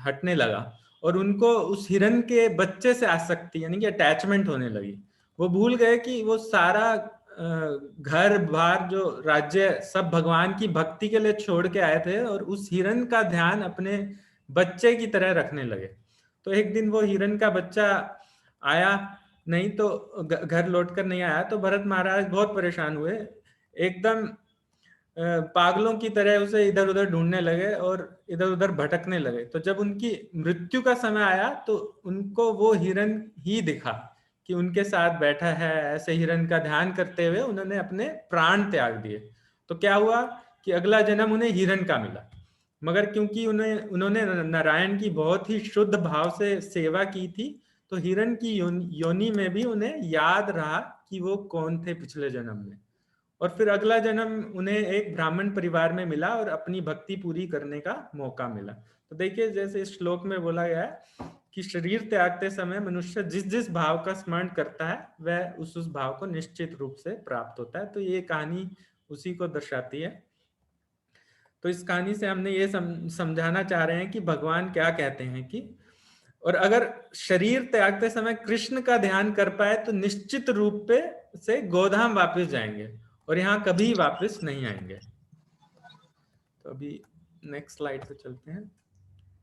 हटने लगा और उनको उस हिरन के बच्चे से आसक्ति यानी कि अटैचमेंट होने लगी। वो भूल गए कि वो सारा घर बार जो राज्य सब भगवान की भक्ति के लिए छोड़ के आए थे और उस हिरन का ध्यान अपने बच्चे की तरह रखने लगे। तो एक दिन वो हिरन का बच्चा आया नहीं, तो घर लौटकर नहीं आया, तो भरत महाराज बहुत परेशान हुए, एकदम पागलों की तरह उसे इधर उधर ढूंढने लगे और इधर उधर भटकने लगे। तो जब उनकी मृत्यु का समय आया तो उनको वो हिरन ही दिखा कि उनके साथ बैठा है। ऐसे हिरन का ध्यान करते हुए उन्होंने अपने प्राण त्याग दिए। तो क्या हुआ कि अगला जन्म उन्हें हिरन का मिला, मगर क्योंकि उन्होंने नारायण की बहुत ही शुद्ध भाव से सेवा की थी तो हिरन की योनि में भी उन्हें याद रहा कि वो कौन थे पिछले जन्म में। और फिर अगला जन्म उन्हें एक ब्राह्मण परिवार में मिला और अपनी भक्ति पूरी करने का मौका मिला। तो देखिए, जैसे इस श्लोक में बोला गया है कि शरीर त्यागते समय मनुष्य जिस जिस भाव का स्मरण करता है वह उस भाव को निश्चित रूप से प्राप्त होता है। तो ये कहानी उसी को दर्शाती है। तो इस कहानी से हमने ये समझाना चाह रहे हैं कि भगवान क्या कहते हैं कि और अगर शरीर त्यागते समय कृष्ण का ध्यान कर पाए तो निश्चित रूप से गोधाम वापस जाएंगे और यहाँ कभी वापस नहीं आएंगे। तो अभी नेक्स्ट स्लाइड पे चलते हैं।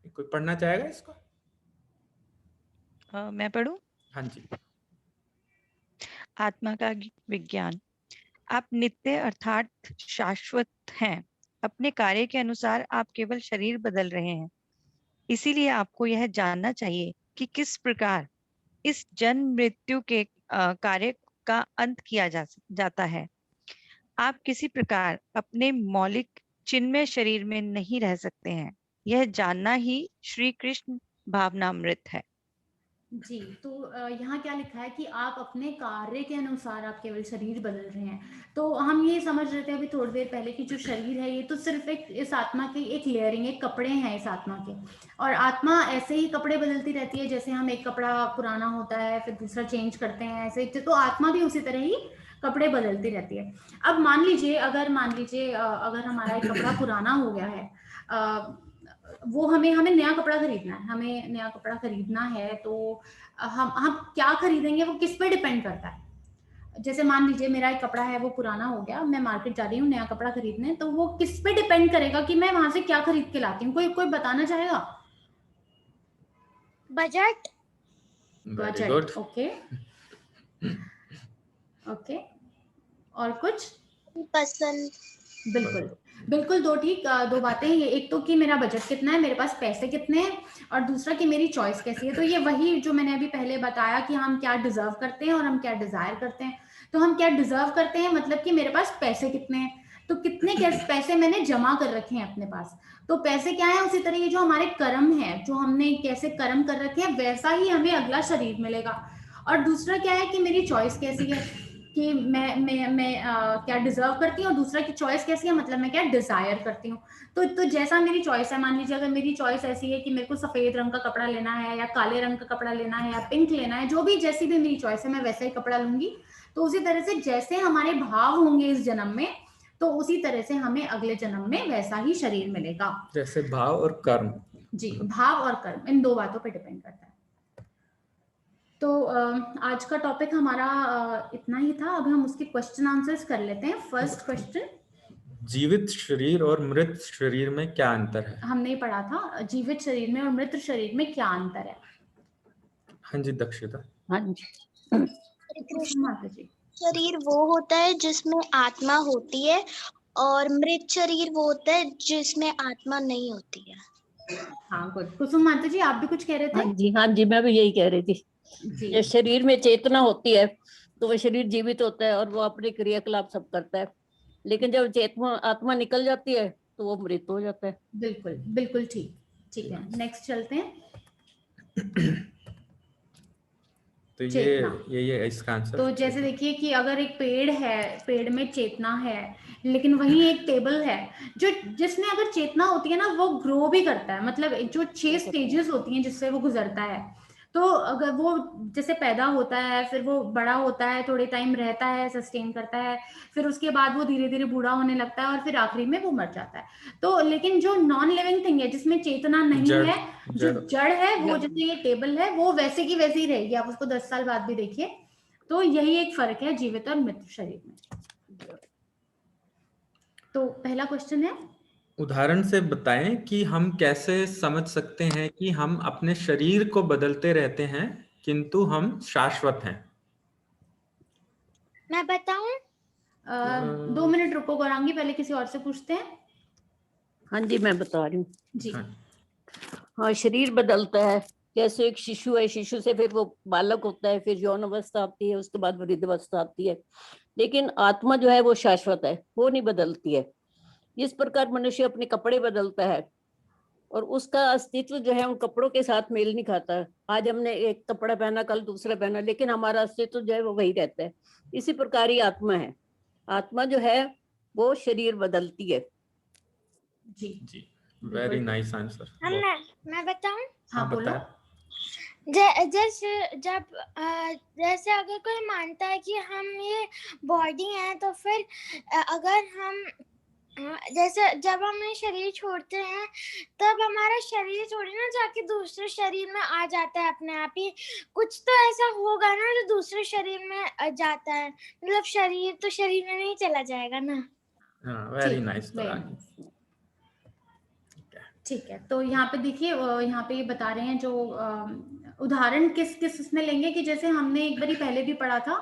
कोई पढ़ना चाहेगा इसको? मैं पढ़ूं? हाँ जी। आत्मा का विज्ञान। आप नित्य अर्थात शाश्वत हैं। अपने कार्य के अनुसार आप केवल शरीर बदल रहे हैं। इसीलिए आपको यह जानना चाहिए कि किस प्रकार इस जन्म मृत्यु के कार्य का अंत किया जाता है। आप किसी प्रकार अपने मौलिक चिन्मय शरीर में नहीं रह सकते हैं। यह जानना ही श्री कृष्ण भावनामृत है। जी, तो यहाँ क्या लिखा है कि आप अपने कार्य के अनुसार आप केवल शरीर बदल रहे हैं। तो हम ये समझ रहे थे अभी थोड़ी देर पहले कि जो शरीर है ये तो सिर्फ एक इस आत्मा की एक लेयरिंग, एक कपड़े हैं इस आत्मा के, और आत्मा ऐसे ही कपड़े बदलती रहती है। जैसे हम एक कपड़ा पुराना होता है फिर दूसरा चेंज करते हैं, ऐसे तो आत्मा भी उसी तरह ही कपड़े बदलती रहती है। अब मान लीजिए अगर हमारा एक कपड़ा पुराना हो गया है, वो हमें नया कपड़ा खरीदना है, हमें नया कपड़ा खरीदना है, तो हम क्या खरीदेंगे वो किस पे डिपेंड करता है। जैसे मान लीजिए मेरा एक कपड़ा है वो पुराना हो गया, मैं मार्केट जा रही हूँ नया कपड़ा खरीदने, तो वो किस पे डिपेंड करेगा कि मैं वहां से क्या खरीद के लाती हूँ। कोई बताना चाहेगा? बजट। ओके और कुछ पसंद। बिल्कुल दो बातें। ये एक तो कि मेरा बजट कितना है, मेरे पास पैसे कितने हैं, और दूसरा कि मेरी चॉइस कैसी है। तो ये वही जो मैंने अभी पहले बताया कि हम क्या डिजर्व करते हैं और हम क्या डिजायर करते हैं। तो हम क्या डिजर्व करते हैं मतलब कि मेरे पास पैसे कितने हैं, तो कितने पैसे मैंने जमा कर रखे हैं अपने पास। तो पैसे क्या है, उसी तरह ये जो हमारे कर्म है, जो हमने कैसे कर्म कर रखे हैं वैसा ही हमें अगला शरीर मिलेगा। और दूसरा क्या है कि मेरी चॉइस कैसी है कि मैं क्या डिजर्व करती हूँ, और दूसरा की चॉइस कैसी है मतलब मैं क्या डिजायर करती हूँ। तो जैसा मेरी चॉइस है, मान लीजिए अगर मेरी चॉइस ऐसी है कि मेरे को सफेद रंग का कपड़ा लेना है या काले रंग का कपड़ा लेना है या पिंक लेना है, जो भी जैसी भी मेरी चॉइस है मैं वैसा ही कपड़ा लूंगी। तो उसी तरह से जैसे हमारे भाव होंगे इस जन्म में, तो उसी तरह से हमें अगले जन्म में वैसा ही शरीर मिलेगा। जैसे भाव और कर्म। जी, भाव और कर्म इन दो बातों पर डिपेंड करता है। तो आज का टॉपिक हमारा इतना ही था। अब हम उसके क्वेश्चन आंसर्स कर लेते हैं। फर्स्ट क्वेश्चन, जीवित शरीर और मृत शरीर में क्या अंतर है? हमने पढ़ा था जीवित शरीर में और मृत शरीर में क्या अंतर है। हाँ जी दक्षिता। हाँ जी। माता जी, शरीर वो होता है जिसमें आत्मा होती है और मृत शरीर वो होता है जिसमें आत्मा नहीं होती है। हाँ गुड। कुसुम माता जी, आप भी कुछ कह रहे थे? हाँ जी, मैं भी यही कह रही थी। जी, जब शरीर में चेतना होती है तो वह शरीर जीवित होता है और वो अपने क्रियाकलाप सब करता है, लेकिन जब चेतना आत्मा निकल जाती है तो वो मृत हो जाता है। बिल्कुल बिल्कुल ठीक। ठीक है, नेक्स्ट चलते हैं। तो चेतना। ये है इसका आंसर। तो जैसे देखिए कि अगर एक पेड़ है, पेड़ में चेतना है, लेकिन वहीं एक टेबल है जो जिसमें अगर चेतना होती है ना, वो ग्रो भी करता है। मतलब जो 6 स्टेजेस होती हैं जिससे वो गुजरता है। तो अगर वो जैसे पैदा होता है, फिर वो बड़ा होता है, थोड़े टाइम रहता है, सस्टेन करता है, फिर उसके बाद वो धीरे धीरे बूढ़ा होने लगता है और फिर आखिरी में वो मर जाता है। तो लेकिन जो नॉन लिविंग थिंग है जिसमें चेतना नहीं है, जो जड़ है, वो जैसे ये टेबल है, वो वैसे की वैसी ही रहेगी। आप उसको 10 साल बाद भी देखिए। तो यही एक फर्क है जीवित और मृत शरीर में। तो पहला क्वेश्चन है, उदाहरण से बताएं कि हम कैसे समझ सकते हैं कि हम अपने शरीर को बदलते रहते हैं किंतु हम शाश्वत हैं। मैं बताऊं? 2 मिनट रुको गौरांगी, पहले किसी और से पूछते हैं। हाँ जी, मैं बता रही हूँ जी। हाँ, शरीर बदलता है। जैसे एक शिशु है, शिशु से फिर वो बालक होता है, फिर यौन अवस्था आती है, उसके बाद वृद्ध अवस्था आती है, लेकिन आत्मा जो है वो शाश्वत है, वो नहीं बदलती है। इस प्रकार मनुष्य अपने कपड़े बदलता है और उसका अस्तित्व जो है उन कपड़ों के साथ मेल नहीं खाता। आज हमने एक कपड़ा पहना, कल दूसरा पहना, लेकिन हमारा अस्तित्व जो है वो वही रहता है। इसी प्रकार ही आत्मा है। आत्मा जो है वो शरीर बदलती है। जी, वेरी नाइस आंसर। मैं बताऊं? हाँ बोलो। जैसे जैसे अगर कोई मानता है कि हम ये बॉडी है, तो फिर अगर हम जैसे जब हम ये शरीर छोड़ते हैं, तब हमारा शरीर थोड़ी ना जाके दूसरे शरीर में आ जाता है अपने आप ही। कुछ तो ऐसा होगा ना जो दूसरे शरीर में जाता है। मतलब शरीर तो शरीर में नहीं चला जाएगा ना। Very nice. ठीक है, तो यहाँ पे देखिए, यहाँ पे ये बता रहे हैं जो उदाहरण किस किस उसमें लेंगे कि जैसे हमने एक बारी पहले भी पढ़ा था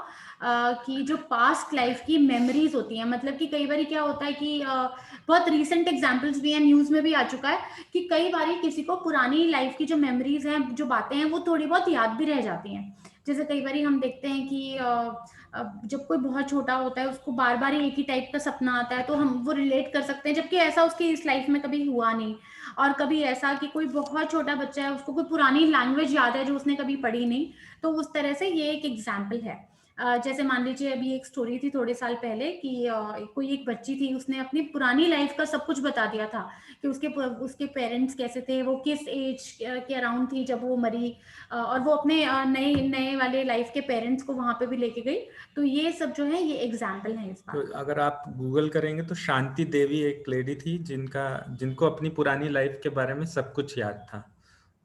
कि जो पास्ट लाइफ की मेमोरीज होती हैं। मतलब कि कई बारी क्या होता है कि बहुत रीसेंट एग्जांपल्स भी हैं, न्यूज में भी आ चुका है कि कई बारी किसी को पुरानी लाइफ की जो मेमोरीज हैं, जो बातें हैं, वो थोड़ी बहुत याद भी रह जाती हैं। जैसे कई बारी हम देखते हैं कि जब कोई बहुत छोटा होता है, उसको बार बार एक ही टाइप का सपना आता है, तो हम वो रिलेट कर सकते हैं, जबकि ऐसा उसकी इस लाइफ में कभी हुआ नहीं। और कभी ऐसा कि कोई बहुत छोटा बच्चा है, उसको कोई पुरानी लैंग्वेज याद है जो उसने कभी पढ़ी नहीं। तो उस तरह से ये एक एग्जाम्पल है। जैसे मान लीजिए अभी एक स्टोरी थी थोड़े साल पहले कि कोई एक बच्ची थी, उसने अपनी पुरानी लाइफ का सब कुछ बता दिया था कि उसके पेरेंट्स कैसे थे, वो किस एज के अराउंड थी जब वो मरी, और वो अपने नए वाले लाइफ के पेरेंट्स को वहां पे भी लेके गई। तो ये सब जो है ये एग्जाम्पल है इस बात। तो अगर आप गूगल करेंगे तो शांति देवी एक लेडी थी जिनको अपनी पुरानी लाइफ के बारे में सब कुछ याद था।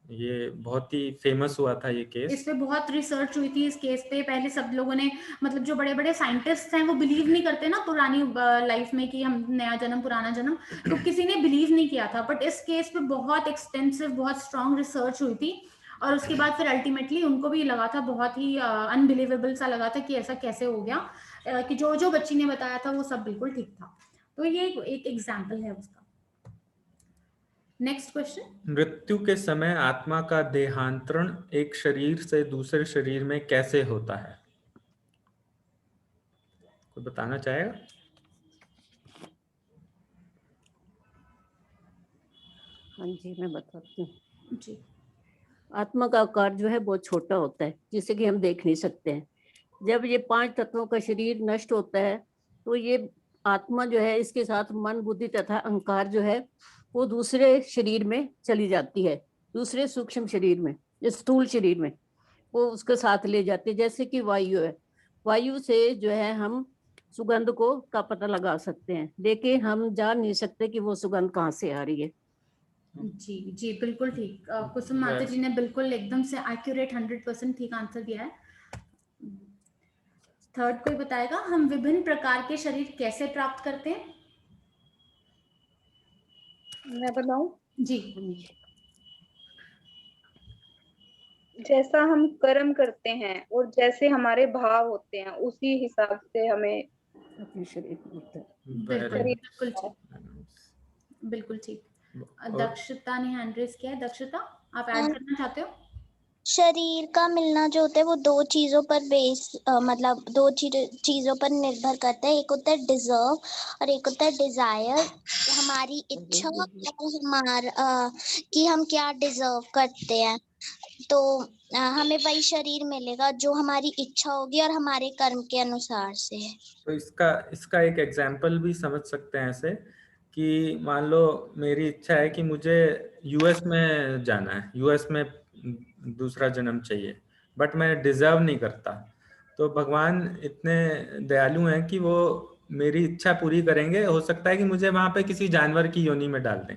ये बहुत ही फेमस हुआ था ये केस। इस पे बहुत रिसर्च हुई थी इस केस पे। पहले सब लोगों ने, मतलब जो बड़े बड़े साइंटिस्ट हैं, वो बिलीव नहीं करते ना पुरानी लाइफ में कि हम नया जन्म पुराना जन्म, तो किसी ने बिलीव नहीं किया था। बट इस केस पे बहुत एक्सटेंसिव, बहुत स्ट्रॉन्ग रिसर्च हुई थी, और उसके बाद फिर अल्टीमेटली उनको भी लगा था, बहुत ही अनबिलीवेबल सा लगा था कि ऐसा कैसे हो गया, कि जो जो बच्ची ने बताया था वो सब बिल्कुल ठीक था। तो ये एक एग्जाम्पल है उसका। नेक्स्ट क्वेश्चन, मृत्यु के समय आत्मा का देहांतरण एक शरीर से दूसरे शरीर में कैसे होता है? कोई बताना चाहेगा? हाँ जी, मैं बताती हूँ जी। आत्मा का आकार जो है बहुत छोटा होता है, जिसे कि हम देख नहीं सकते हैं। जब ये 5 तत्वों का शरीर नष्ट होता है तो ये आत्मा जो है, इसके साथ मन, बुद्धि तथा अहंकार जो है वो दूसरे शरीर में चली जाती है, दूसरे सूक्ष्म शरीर में, स्थूल शरीर में वो उसके साथ ले जाते हैं। जैसे कि वायु है, वायु से जो है हम सुगंध का पता लगा सकते हैं, लेकिन हम जान नहीं सकते कि वो सुगंध कहाँ से आ रही है। जी जी, बिल्कुल ठीक। कुसुम माता जी ने बिल्कुल एकदम से एक्यूरेट 100% ठीक आंसर दिया है। थर्ड कोई बताएगा, हम विभिन्न प्रकार के शरीर कैसे प्राप्त करते हैं? मैं बताऊं? जी। जैसा हम कर्म करते हैं और जैसे हमारे भाव होते हैं, उसी हिसाब से हमें अपने शरीर को मिलता है। बिल्कुल शरीर बिल्कुल ठीक, बिल्कुल ठीक। दक्षता ने हैंड रेज किया है। दक्षता, आप ऐड करना चाहते हो? शरीर का मिलना जो होता है वो दो चीजों पर मतलब दो चीजों पर निर्भर करता है। एक होता है डिजर्व और एक होता है डिजायर। हमारी इच्छा और हमारा कि हम क्या डिजर्व करते हैं, तो हमें वही शरीर मिलेगा जो हमारी इच्छा होगी और हमारे कर्म के अनुसार से है। तो इसका एक एग्जाम्पल भी समझ सकते हैं ऐसे कि मान लो मेरी इच्छा है कि मुझे यूएस में जाना है, यूएस में दूसरा जन्म चाहिए, बट मैं डिजर्व नहीं करता, तो भगवान इतने दयालु हैं कि वो मेरी इच्छा पूरी करेंगे। हो सकता है कि मुझे वहां पे किसी जानवर की योनि में डाल दें।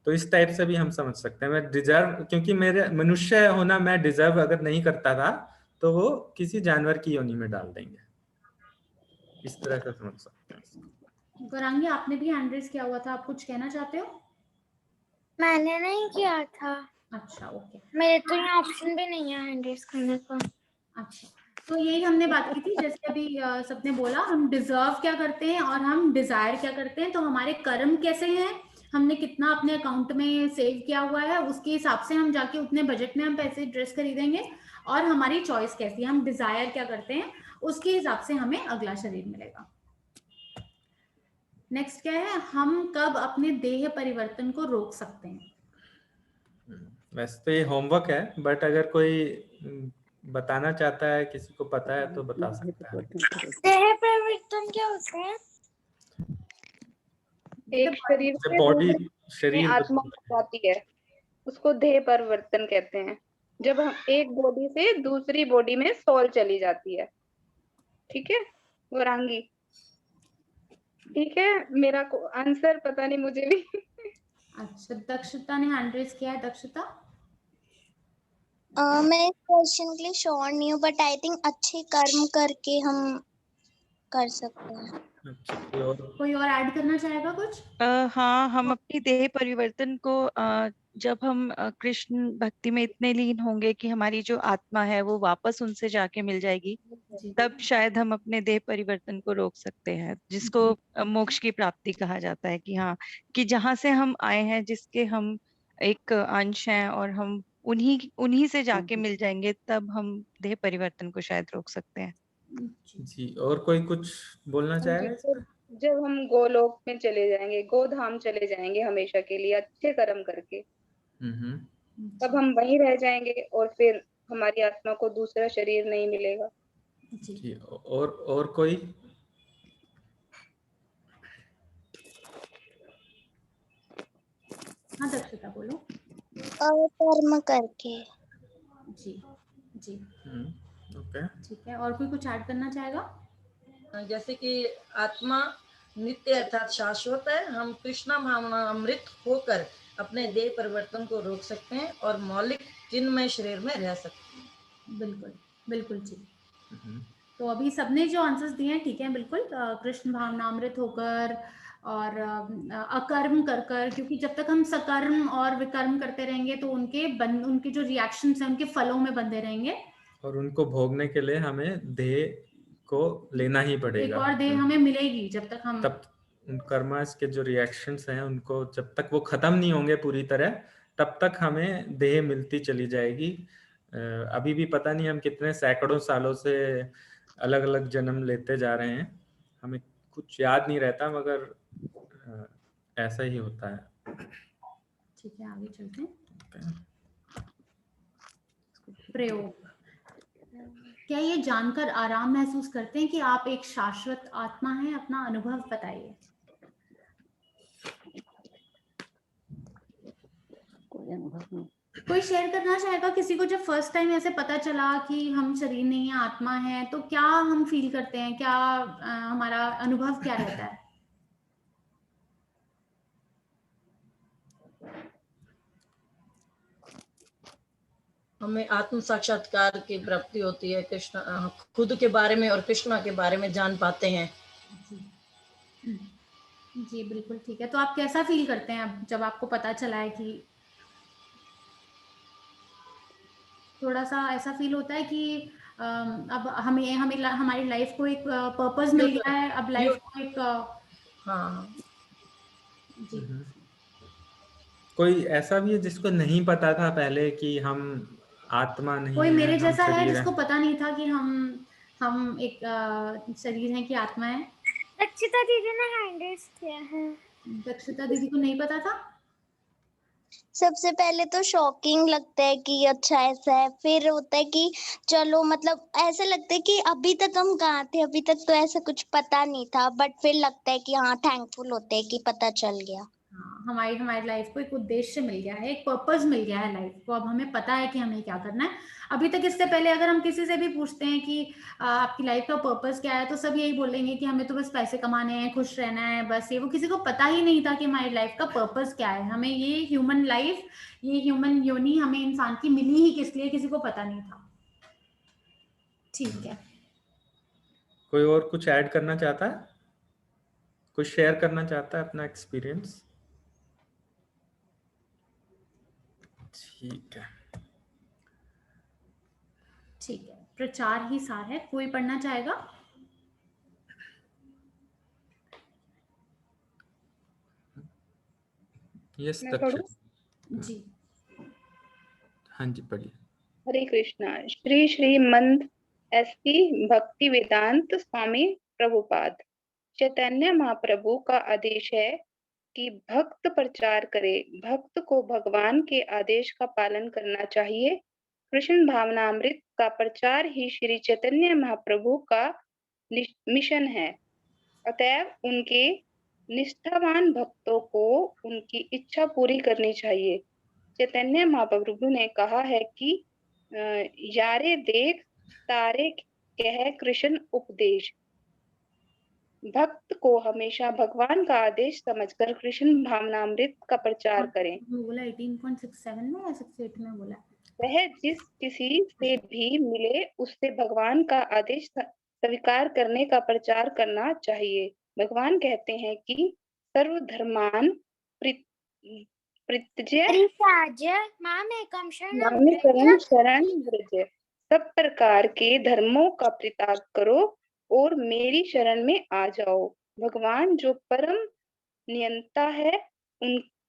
तो इस टाइप से भी हम समझ सकते हैं, मैं डिजर्व, क्योंकि मेरे मनुष्य होना मैं डिजर्व अगर नहीं करता था तो वो किसी जानवर की योनि में डाल देंगे। इस तरह से समझ सकते हैं। गौरांगी, आपने भी हैंड रेज किया हुआ था, आप कुछ कहना चाहते हो? मैंने नहीं किया था। अच्छा, ओके। मेरे तो यहाँ ऑप्शन भी नहीं है हैंड रेज करने का। अच्छा, तो यही हमने बात की थी, जैसे अभी सबने बोला हम डिजर्व क्या करते हैं और हम डिजायर क्या करते हैं। तो हमारे कर्म कैसे हैं, हमने कितना अपने अकाउंट में सेव किया हुआ है, उसके हिसाब से हम जाके उतने बजट में हम पैसे ड्रेस खरीदेंगे। और हमारी चॉइस कैसी है, हम डिजायर क्या करते हैं, उसके हिसाब से हमें अगला शरीर मिलेगा। नेक्स्ट क्या है, हम कब अपने देह परिवर्तन को रोक सकते हैं? वैसे तो ये होमवर्क है, बट अगर कोई बताना चाहता है, किसी को पता है तो बता सकता है। देह परिवर्तन क्या होता है? एक शरीर से बॉडी, दूसरे शरीर आत्मा हो जाती है, उसको देह परिवर्तन कहते हैं। जब हम एक बॉडी से दूसरी बॉडी में सोल चली जाती है। ठीक है गौरांगी? ठीक है, मेरा आंसर पता नहीं मुझे भी। अच्छा, दक्षता ने हैंड रेज किया है। दक्षता, मैं इस क्वेश्चन के लिए श्योर नहीं हूँ, बट आई थिंक अच्छे कर्म करके हम कर सकते हैं। अच्छा, कोई और ऐड करना चाहेगा कुछ? हाँ, हम अपनी देह परिवर्तन को जब हम कृष्ण भक्ति में इतने लीन होंगे कि हमारी जो आत्मा है वो वापस उनसे जाके मिल जाएगी, तब शायद हम अपने देह परिवर्तन को रोक सकते हैं, जिसको मोक्ष की प्राप्ति कहा जाता है। कि हाँ, कि जहाँ से हम आए हैं, जिसके हम एक अंश हैं, और हम उन्हीं से जाके मिल जाएंगे, तब हम देह परिवर्तन को शायद रोक सकते हैं। जी, और कोई कुछ बोलना चाहेगा? जब हम गोलोक में चले जाएंगे, गोधाम चले जाएंगे हमेशा के लिए अच्छे कर्म करके, तब हम वहीं रह जाएंगे और फिर हमारी आत्मा को दूसरा शरीर नहीं मिलेगा। जी, और कोई? हाँ दक्षता, बोलो। कर्म करके। जी जी, ओके, ठीक है। और कोई कुछ ऐड करना चाहेगा? जैसे कि आत्मा नित्य अर्थात शाश्वत है, हम कृष्णा भावनामृत होकर अपने देह परिवर्तन को रोक सकते हैं और मौलिक चिन्मय शरीर में रह सकते हैं। बिल्कुल बिल्कुल ठीक। तो अभी सबने जो आंसर्स दिए हैं ठीक है, बिल्कुल। कृष्ण भावनामृत होकर और अकर्म कर कर, क्योंकि जब तक हम सकर्म और विकर्म करते रहेंगे तो उनके जो रिएक्शंस हैं उनके फलों में बंधे रहेंगे, और उनको भोगने के लिए हमें देह को लेना ही पड़ेगा। एक और देह हमें मिलेगी जब तक हम, तब उन कर्मास के जो रिएक्शंस हैं उनको जब तक वो खत्म नहीं होंगे पूरी तरह, तब तक हमें देह मिलती चली जाएगी। अभी भी पता नहीं हम कितने सैकड़ों सालों से अलग अलग जन्म लेते जा रहे हैं, हमें कुछ याद नहीं रहता, मगर ऐसा ही होता है। ठीक है, आगे चलते हैं। प्रयोग, क्या ये जानकर आराम महसूस करते हैं कि आप एक शाश्वत आत्मा हैं? अपना अनुभव बताइए। कोई अनुभव नहीं। कोई शेयर करना चाहेगा? किसी को जब फर्स्ट टाइम ऐसे पता चला कि हम शरीर नहीं है, आत्मा है, तो क्या हम फील करते हैं, क्या हमारा अनुभव क्या रहता है? हमें आत्म साक्षात्कार की प्राप्ति होती है, कृष्ण खुद के बारे में और कृष्णा के बारे में जान पाते हैं। जी बिल्कुल ठीक है। तो आप कैसा फील करते हैं अब जब आपको पता चला है कि थोड़ा सा ऐसा फील होता है कि अब हमें हमारी लाइफ को एक पर्पस मिल गया है, अब लाइफ को एक हाँ जी। कोई ऐसा भी है जिसको नहीं पता था पहले कि हम आत्मा नहीं कोई है, मेरे हम जैसा है शरीर जिसको है? पता नहीं था कि हम एक शरीर है कि आत्मा है? दक्षिता दीदी ने हैंड रेज किया है। दक्षिता दीदी को नहीं पता था? सबसे पहले तो शॉकिंग लगता है कि अच्छा ऐसा है, फिर होता है कि चलो मतलब ऐसा लगता है कि अभी तक हम कहाँ थे, अभी तक तो ऐसा कुछ पता नहीं था, बट फिर लगता है कि हाँ थैंकफुल होते हैं कि पता चल गया। हाँ, हमारी लाइफ को एक उद्देश्य मिल गया है, एक पर्पस मिल गया है लाइफ को। अब हमें पता है कि हमें क्या करना है। अभी तक इससे पहले अगर हम किसी से भी पूछते हैं कि आपकी लाइफ का पर्पस क्या है, तो सब यही बोलेंगे कि हमें तो बस पैसे कमाने हैं, खुश रहना है, बस ये। वो किसी को पता ही नहीं था कि हमारी लाइफ का पर्पस क्या है। हमें ये ह्यूमन लाइफ, ये ह्यूमन योनि हमें इंसान की मिली ही किस लिए, किसी को पता नहीं था। ठीक है, कोई और कुछ ऐड करना चाहता है? कुछ शेयर करना चाहता है अपना एक्सपीरियंस? ठीक है, ठीक है। प्रचार ही सार है। कोई पढ़ना चाहेगा? यस मैं पढ़ूं? जी हाँ जी, पढ़िए। हरे कृष्णा। श्री श्रीमंत एसपी भक्ति वेदांत स्वामी प्रभुपाद। चैतन्य महाप्रभु का आदेश है कि भक्त प्रचार करे। भक्त को भगवान के आदेश का पालन करना चाहिए। कृष्ण भावनामृत का प्रचार ही श्री चैतन्य महाप्रभु का मिशन है। अतएव उनके निष्ठावान भक्तों को उनकी इच्छा पूरी करनी चाहिए। चैतन्य महाप्रभु ने कहा है कि यारे देख तारे कह कृष्ण उपदेश। भक्त को हमेशा भगवान का आदेश समझकर कृष्ण भावनामृत का प्रचार करें। बोला 18.67 में या 68 में बोला? वह जिस किसी से भी मिले उससे भगवान का आदेश स्वीकार करने का प्रचार करना चाहिए। भगवान कहते हैं कि सर्वधर्मान शरण व्रज। सब प्रकार के धर्मों का परित्याग करो और मेरी शरण में आ जाओ। भगवान जो परम नियंता है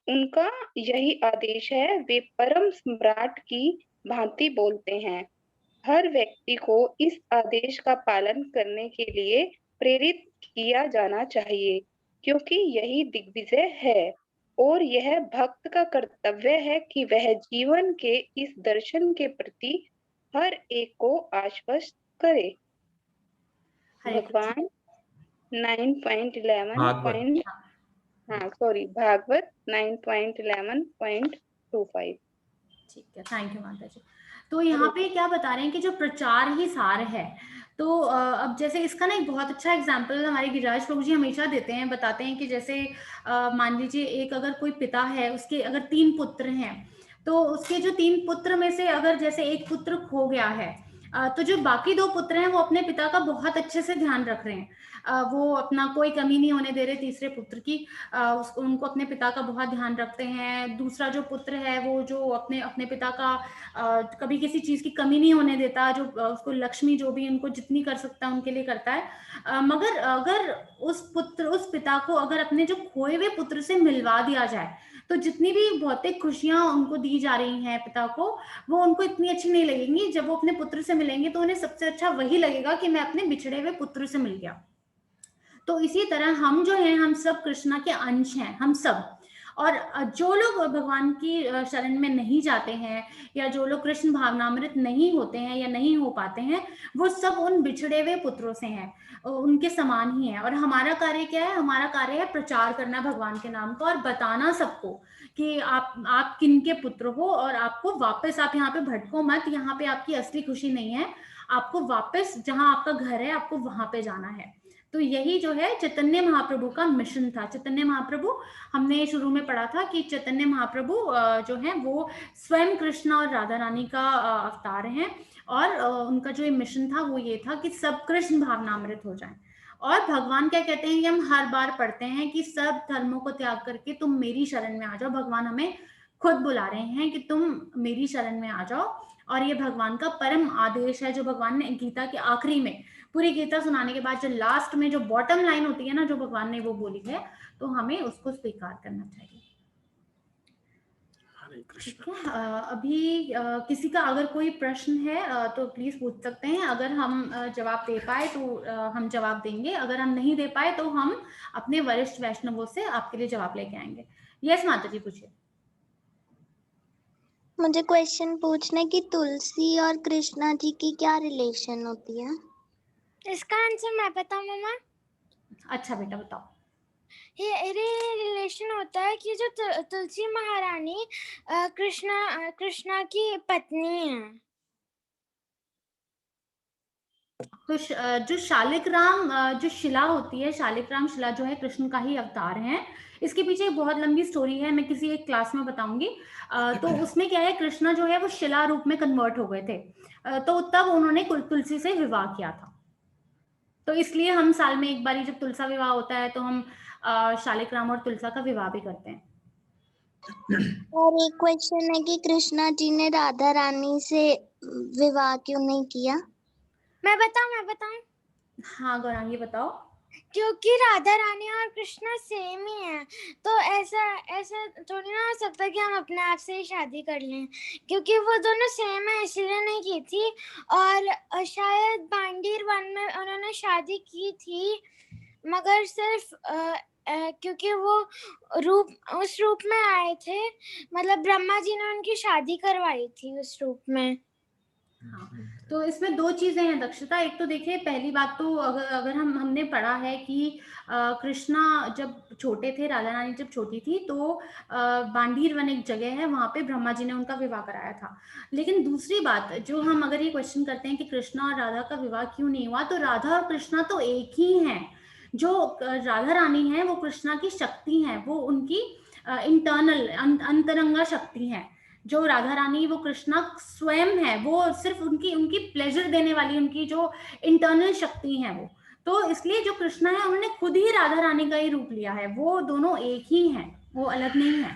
उनका यही आदेश है। वे परम सम्राट की भांति बोलते हैं। हर व्यक्ति को इस आदेश का पालन करने के लिए प्रेरित किया जाना चाहिए, क्योंकि यही दिग्विजय है और यह भक्त का कर्तव्य है कि वह जीवन के इस दर्शन के प्रति हर एक को आश्वस्त करे। भगवान 9.11 भागवत 9.11.25। ठीक है, थैंक यू माता जी। तो यहाँ पे क्या बता रहे हैं कि जो प्रचार ही सार है, तो अब जैसे इसका ना एक बहुत अच्छा एग्जाम्पल हमारे गिरिराज प्रभु जी हमेशा देते हैं, बताते हैं कि जैसे मान लीजिए एक अगर कोई पिता है, उसके अगर 3 पुत्र हैं, तो उसके जो 3 पुत्र में से अगर जैसे एक पुत्र खो गया है, तो जो बाकी 2 पुत्र हैं वो अपने पिता का बहुत अच्छे से ध्यान रख रहे हैं। वो अपना कोई कमी नहीं होने दे रहे तीसरे पुत्र की, उनको अपने पिता का बहुत ध्यान रखते हैं। दूसरा जो पुत्र है वो जो अपने पिता का कभी किसी चीज की कमी नहीं होने देता, जो उसको लक्ष्मी जो भी उनको जितनी कर सकता है उनके लिए करता है। मगर अगर उस पिता को अगर अपने जो खोए हुए पुत्र से मिलवा दिया जाए, तो जितनी भी भौतिक खुशियां उनको दी जा रही हैं पिता को, वो उनको इतनी अच्छी नहीं लगेंगी। जब वो अपने पुत्र से मिलेंगे तो उन्हें सबसे अच्छा वही लगेगा कि मैं अपने बिछड़े हुए पुत्र से मिल गया। तो इसी तरह हम जो हैं, हम सब कृष्णा के अंश हैं, हम सब। और जो लोग भगवान की शरण में नहीं जाते हैं, या जो लोग कृष्ण भावनामृत नहीं होते हैं या नहीं हो पाते हैं, वो सब उन बिछड़े हुए पुत्रों से हैं, उनके समान ही है। और हमारा कार्य क्या है? हमारा कार्य है प्रचार करना भगवान के नाम का और बताना सबको कि आप किन के पुत्र हो, और आपको वापस, आप यहाँ पे भटको मत, यहाँ पे आपकी असली खुशी नहीं है, आपको वापस जहाँ आपका घर है आपको वहां पे जाना है। तो यही जो है चैतन्य महाप्रभु का मिशन था। चैतन्य महाप्रभु, हमने शुरू में पढ़ा था कि चैतन्य महाप्रभु जो है वो स्वयं कृष्ण और राधा रानी का अवतार हैं, और उनका जो मिशन था वो ये था कि सब कृष्ण भावनामृत हो जाएं। और भगवान क्या कहते हैं कि हम हर बार पढ़ते हैं कि सब धर्मों को त्याग करके तुम मेरी शरण में आ जाओ। भगवान हमें खुद बुला रहे हैं कि तुम मेरी शरण में आ जाओ, और ये भगवान का परम आदेश है जो भगवान ने गीता के आखिरी में, पूरी गीता सुनाने के बाद जो लास्ट में जो बॉटम लाइन होती है ना, जो भगवान ने वो बोली है, तो हमें उसको स्वीकार करना चाहिए। ठीक है, अभी किसी का अगर कोई प्रश्न है तो प्लीज पूछ सकते हैं। अगर हम जवाब दे पाए तो हम जवाब देंगे, अगर हम नहीं दे पाए तो हम अपने वरिष्ठ वैष्णवों से आपके लिए जवाब लेके आएंगे। यस माता जी, पूछिए। मुझे क्वेश्चन पूछना है कि तुलसी और कृष्णा जी की क्या रिलेशन होती है? इसका आंसर मैं बताऊं मम्मा? अच्छा बेटा बताओ। ये रिलेशन होता है कि जो तुलसी महारानी कृष्णा की पत्नी है। तो जो शालिग्राम जो शिला होती है, शालिग्राम शिला जो है कृष्ण का ही अवतार है। इसके पीछे एक बहुत लंबी स्टोरी है, मैं किसी एक क्लास में बताऊंगी। तो उसमें क्या है, कृष्णा जो है वो शिला रूप में कन्वर्ट हो गए थे, तो तब उन्होंने तुलसी से विवाह किया था। तो इसलिए हम साल में एक बार जब तुलसा विवाह होता है तो हम शालिग्राम और तुलसा का विवाह भी करते हैं। और एक क्वेश्चन है कि कृष्णा जी ने राधा रानी से विवाह क्यों नहीं किया? मैं बताऊं? हाँ गौरांगी बताओ। क्योंकि राधा रानी और कृष्णा सेम ही है, तो ऐसा थोड़ी ना हो सकता कि हम अपने आप से ही शादी कर लें, क्योंकि वो दोनों सेम है इसलिए नहीं की थी। और शायद बांडीर वन में उन्होंने शादी की थी, मगर सिर्फ क्योंकि वो उस रूप में आए थे, मतलब ब्रह्मा जी ने उनकी शादी करवाई थी उस रूप में। हाँ, तो इसमें दो चीजें हैं दक्षता। एक तो देखिए, पहली बात तो अगर हमने पढ़ा है कि कृष्णा जब छोटे थे, राधा रानी जब छोटी थी, तो बांडीर वन एक जगह है, वहां पे ब्रह्मा जी ने उनका विवाह कराया था। लेकिन दूसरी बात, जो हम अगर ये क्वेश्चन करते हैं कि कृष्णा और राधा का विवाह क्यों नहीं हुआ, तो राधा और कृष्णा तो एक ही हैं। जो राधा रानी है वो कृष्णा की शक्ति है, वो उनकी इंटरनल अंतरंगा शक्ति है। जो राधा रानी वो कृष्णा स्वयं है, वो सिर्फ उनकी प्लेजर देने वाली उनकी जो इंटरनल शक्ति है वो। तो इसलिए जो कृष्णा है उन्होंने खुद ही राधा रानी का ही रूप लिया है, वो दोनों एक ही हैं, वो अलग नहीं है।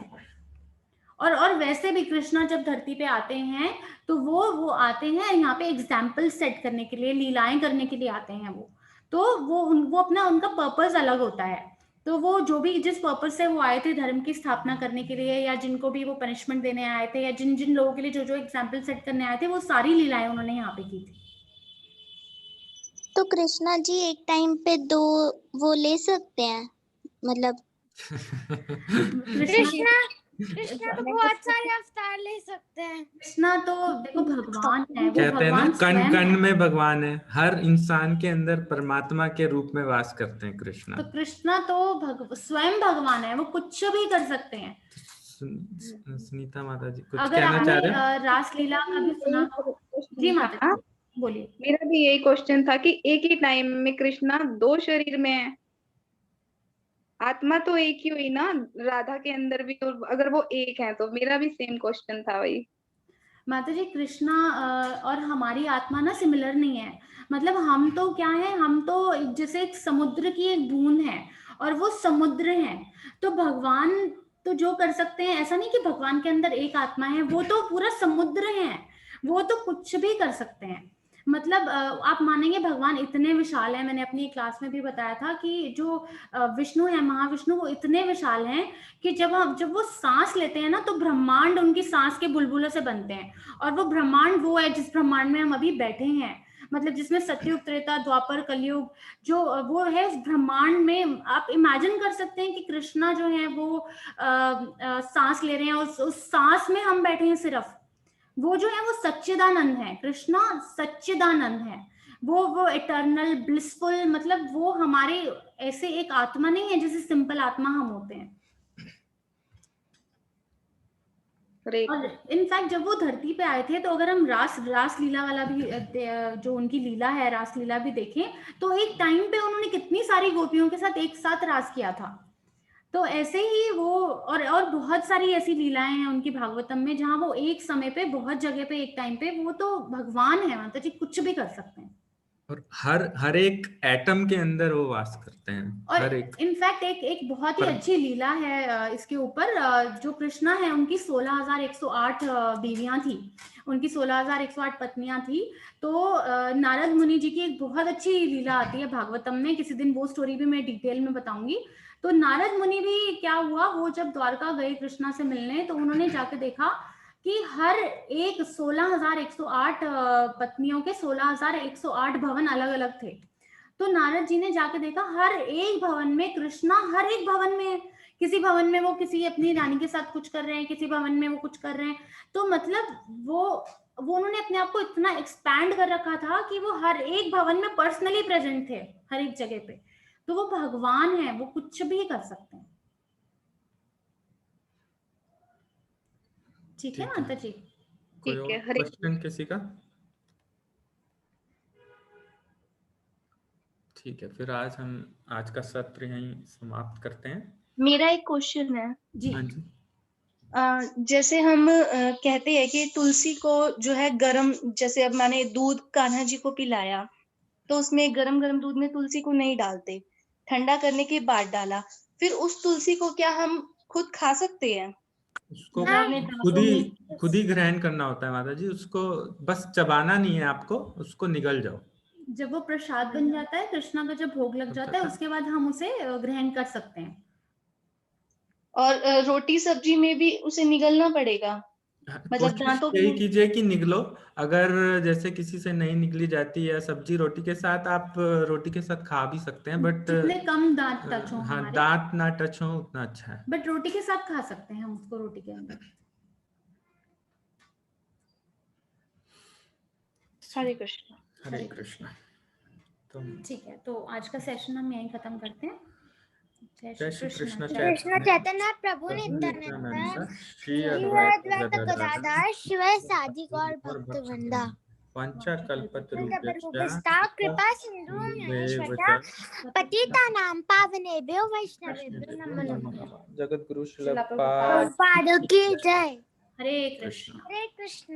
और वैसे भी कृष्णा जब धरती पे आते हैं तो वो आते हैं यहाँ पे एग्जाम्पल सेट करने के लिए, लीलाएं करने के लिए आते हैं वो। तो वो अपना उनका पर्पस अलग होता है। तो वो जो भी जिस पर्पस से वो आए थे धर्म की स्थापना करने के लिए, या जिनको भी वो पनिशमेंट देने आए थे, या जिन जिन लोगों के लिए जो जो एग्जाम्पल सेट करने आए थे, वो सारी लीलाएं उन्होंने यहाँ पे की थी। तो कृष्णा जी एक टाइम पे दो वो ले सकते हैं, मतलब कृष्णा तो बहुत सारे अवतार ले सकते हैं। कृष्णा तो देखो भगवान है, वो कहते हैं ना, भगवान कण स्वयं कण है। में भगवान है, हर इंसान के अंदर परमात्मा के रूप में वास करते हैं कृष्णा। तो कृष्णा तो स्वयं भगवान है, वो कुछ भी कर सकते हैं। सुनीता माता जी कुछ अगर कहना चाह रहे हैं? आपने रासलीला का भी सुना हो। जी माता जी बोलिए। मेरा भी यही क्वेश्चन था कि एक ही टाइम में कृष्णा दो शरीर में है, आत्मा तो एक ही हुई ना राधा के अंदर भी, तो अगर वो एक है तो मेरा भी सेम क्वेश्चन था वही। माता जी कृष्णा और हमारी आत्मा ना सिमिलर नहीं है। मतलब हम तो क्या है, हम तो जैसे एक समुद्र की एक बूंद है और वो समुद्र है। तो भगवान तो जो कर सकते हैं, ऐसा नहीं कि भगवान के अंदर एक आत्मा है, वो तो पूरा समुद्र है, वो तो कुछ भी कर सकते हैं। मतलब आप मानेंगे भगवान इतने विशाल है। मैंने अपनी क्लास में भी बताया था कि जो विष्णु है, महाविष्णु, वो इतने विशाल हैं कि जब वो सांस लेते हैं ना, तो ब्रह्मांड उनकी सांस के बुलबुलों से बनते हैं। और वो ब्रह्मांड वो है जिस ब्रह्मांड में हम अभी बैठे हैं, मतलब जिसमें सतयुग, त्रेता, द्वापर, कलयुग जो वो है, उस ब्रह्मांड में आप इमेजिन कर सकते हैं कि कृष्णा जो है वो सांस ले रहे हैं, उस सांस में हम बैठे हैं सिर्फ। वो जो है वो सच्चिदानंद है, कृष्णा सच्चिदानंद है, वो इटर्नल ब्लिसफुल, मतलब वो हमारे ऐसे एक आत्मा नहीं है जैसे सिंपल आत्मा हम होते हैं। और इनफैक्ट जब वो धरती पे आए थे, तो अगर हम रास लीला वाला भी जो उनकी लीला है, रास लीला भी देखें, तो एक टाइम पे उन्होंने कितनी सारी गोपियों के साथ एक साथ रास किया था। तो ऐसे ही वो और बहुत सारी ऐसी लीलाएं हैं उनकी भागवतम में, जहां वो एक समय पे बहुत जगह पे एक टाइम पे, वो तो भगवान है, माता जी कुछ भी कर सकते हैं। और हर एक एटम के अंदर वो वास करते हैं। और हर एक इनफैक्ट एक बहुत ही अच्छी लीला है इसके ऊपर, जो कृष्णा है उनकी 16,108 बीवियां थी, उनकी 16,108 पत्नियां थी। तो नारद मुनि जी की एक बहुत अच्छी लीला आती है भागवतम में, किसी दिन वो स्टोरी भी मैं डिटेल में बताऊंगी। तो नारद मुनि भी क्या हुआ, वो जब द्वारका गए कृष्णा से मिलने, तो उन्होंने जाके देखा कि हर एक 16,108 पत्नियों के 16,108 भवन अलग अलग थे। तो नारद जी ने जाके देखा हर एक भवन में कृष्णा, हर एक भवन में, किसी भवन में वो किसी अपनी रानी के साथ कुछ कर रहे हैं, किसी भवन में वो कुछ कर रहे हैं। तो मतलब वो उन्होंने अपने आप को इतना एक्सपैंड कर रखा था कि वो हर एक भवन में पर्सनली प्रेजेंट थे, हर एक जगह पे। तो वो भगवान है, वो कुछ भी कर सकते हैं। ठीक है माता जी? कोई और क्वेश्चन किसी का? ठीक है, फिर आज का सत्र यहीं समाप्त करते हैं। मेरा एक क्वेश्चन है जी। हाँ जी। जैसे हम कहते हैं कि तुलसी को जो है गरम, जैसे अब मैंने दूध कान्हा जी को पिलाया, तो उसमें गरम गरम दूध में तुलसी को नहीं डालते, ठंडा करने के बाद डाला, फिर उस तुलसी को क्या हम खुद खा सकते हैं? उसको हाँ। खुद ही ग्रहण करना होता है माता जी, उसको बस चबाना नहीं है आपको, उसको निगल जाओ। जब वो प्रसाद बन जाता है, कृष्णा का जब भोग लग जाता है, उसके बाद हम उसे ग्रहण कर सकते हैं। और रोटी सब्जी में भी उसे निगलना पड़ेगा? मतलब दांतों यही कीजिए कि निगलो, अगर जैसे किसी से नहीं निगली जाती है सब्जी रोटी के साथ, आप रोटी के साथ खा भी सकते हैं, बट जितने कम दांत टच हो हाँ, हमारे, दांत ना टच हो उतना अच्छा है। बट रोटी के साथ खा सकते हैं हम उसको, रोटी के अंदर। हरे कृष्ण। हरे कृष्ण। तो ठीक है, तो आज का सेशन हम यहीं खत्म करते हैं। जय श्री कृष्ण कृष्ण चैतन्य प्रभु नित्यानंद श्री अद्वैत गदाधर शिव सादि गौर भक्त वृंदा पंचकल्पतरुभ्यश्च कृपा सिंधु पतितानां पावनेभ्यो वैष्णवेभ्यो नमो नमः। जगत गुरु प्रभुपाद की जय। हरे कृष्ण। हरे कृष्ण।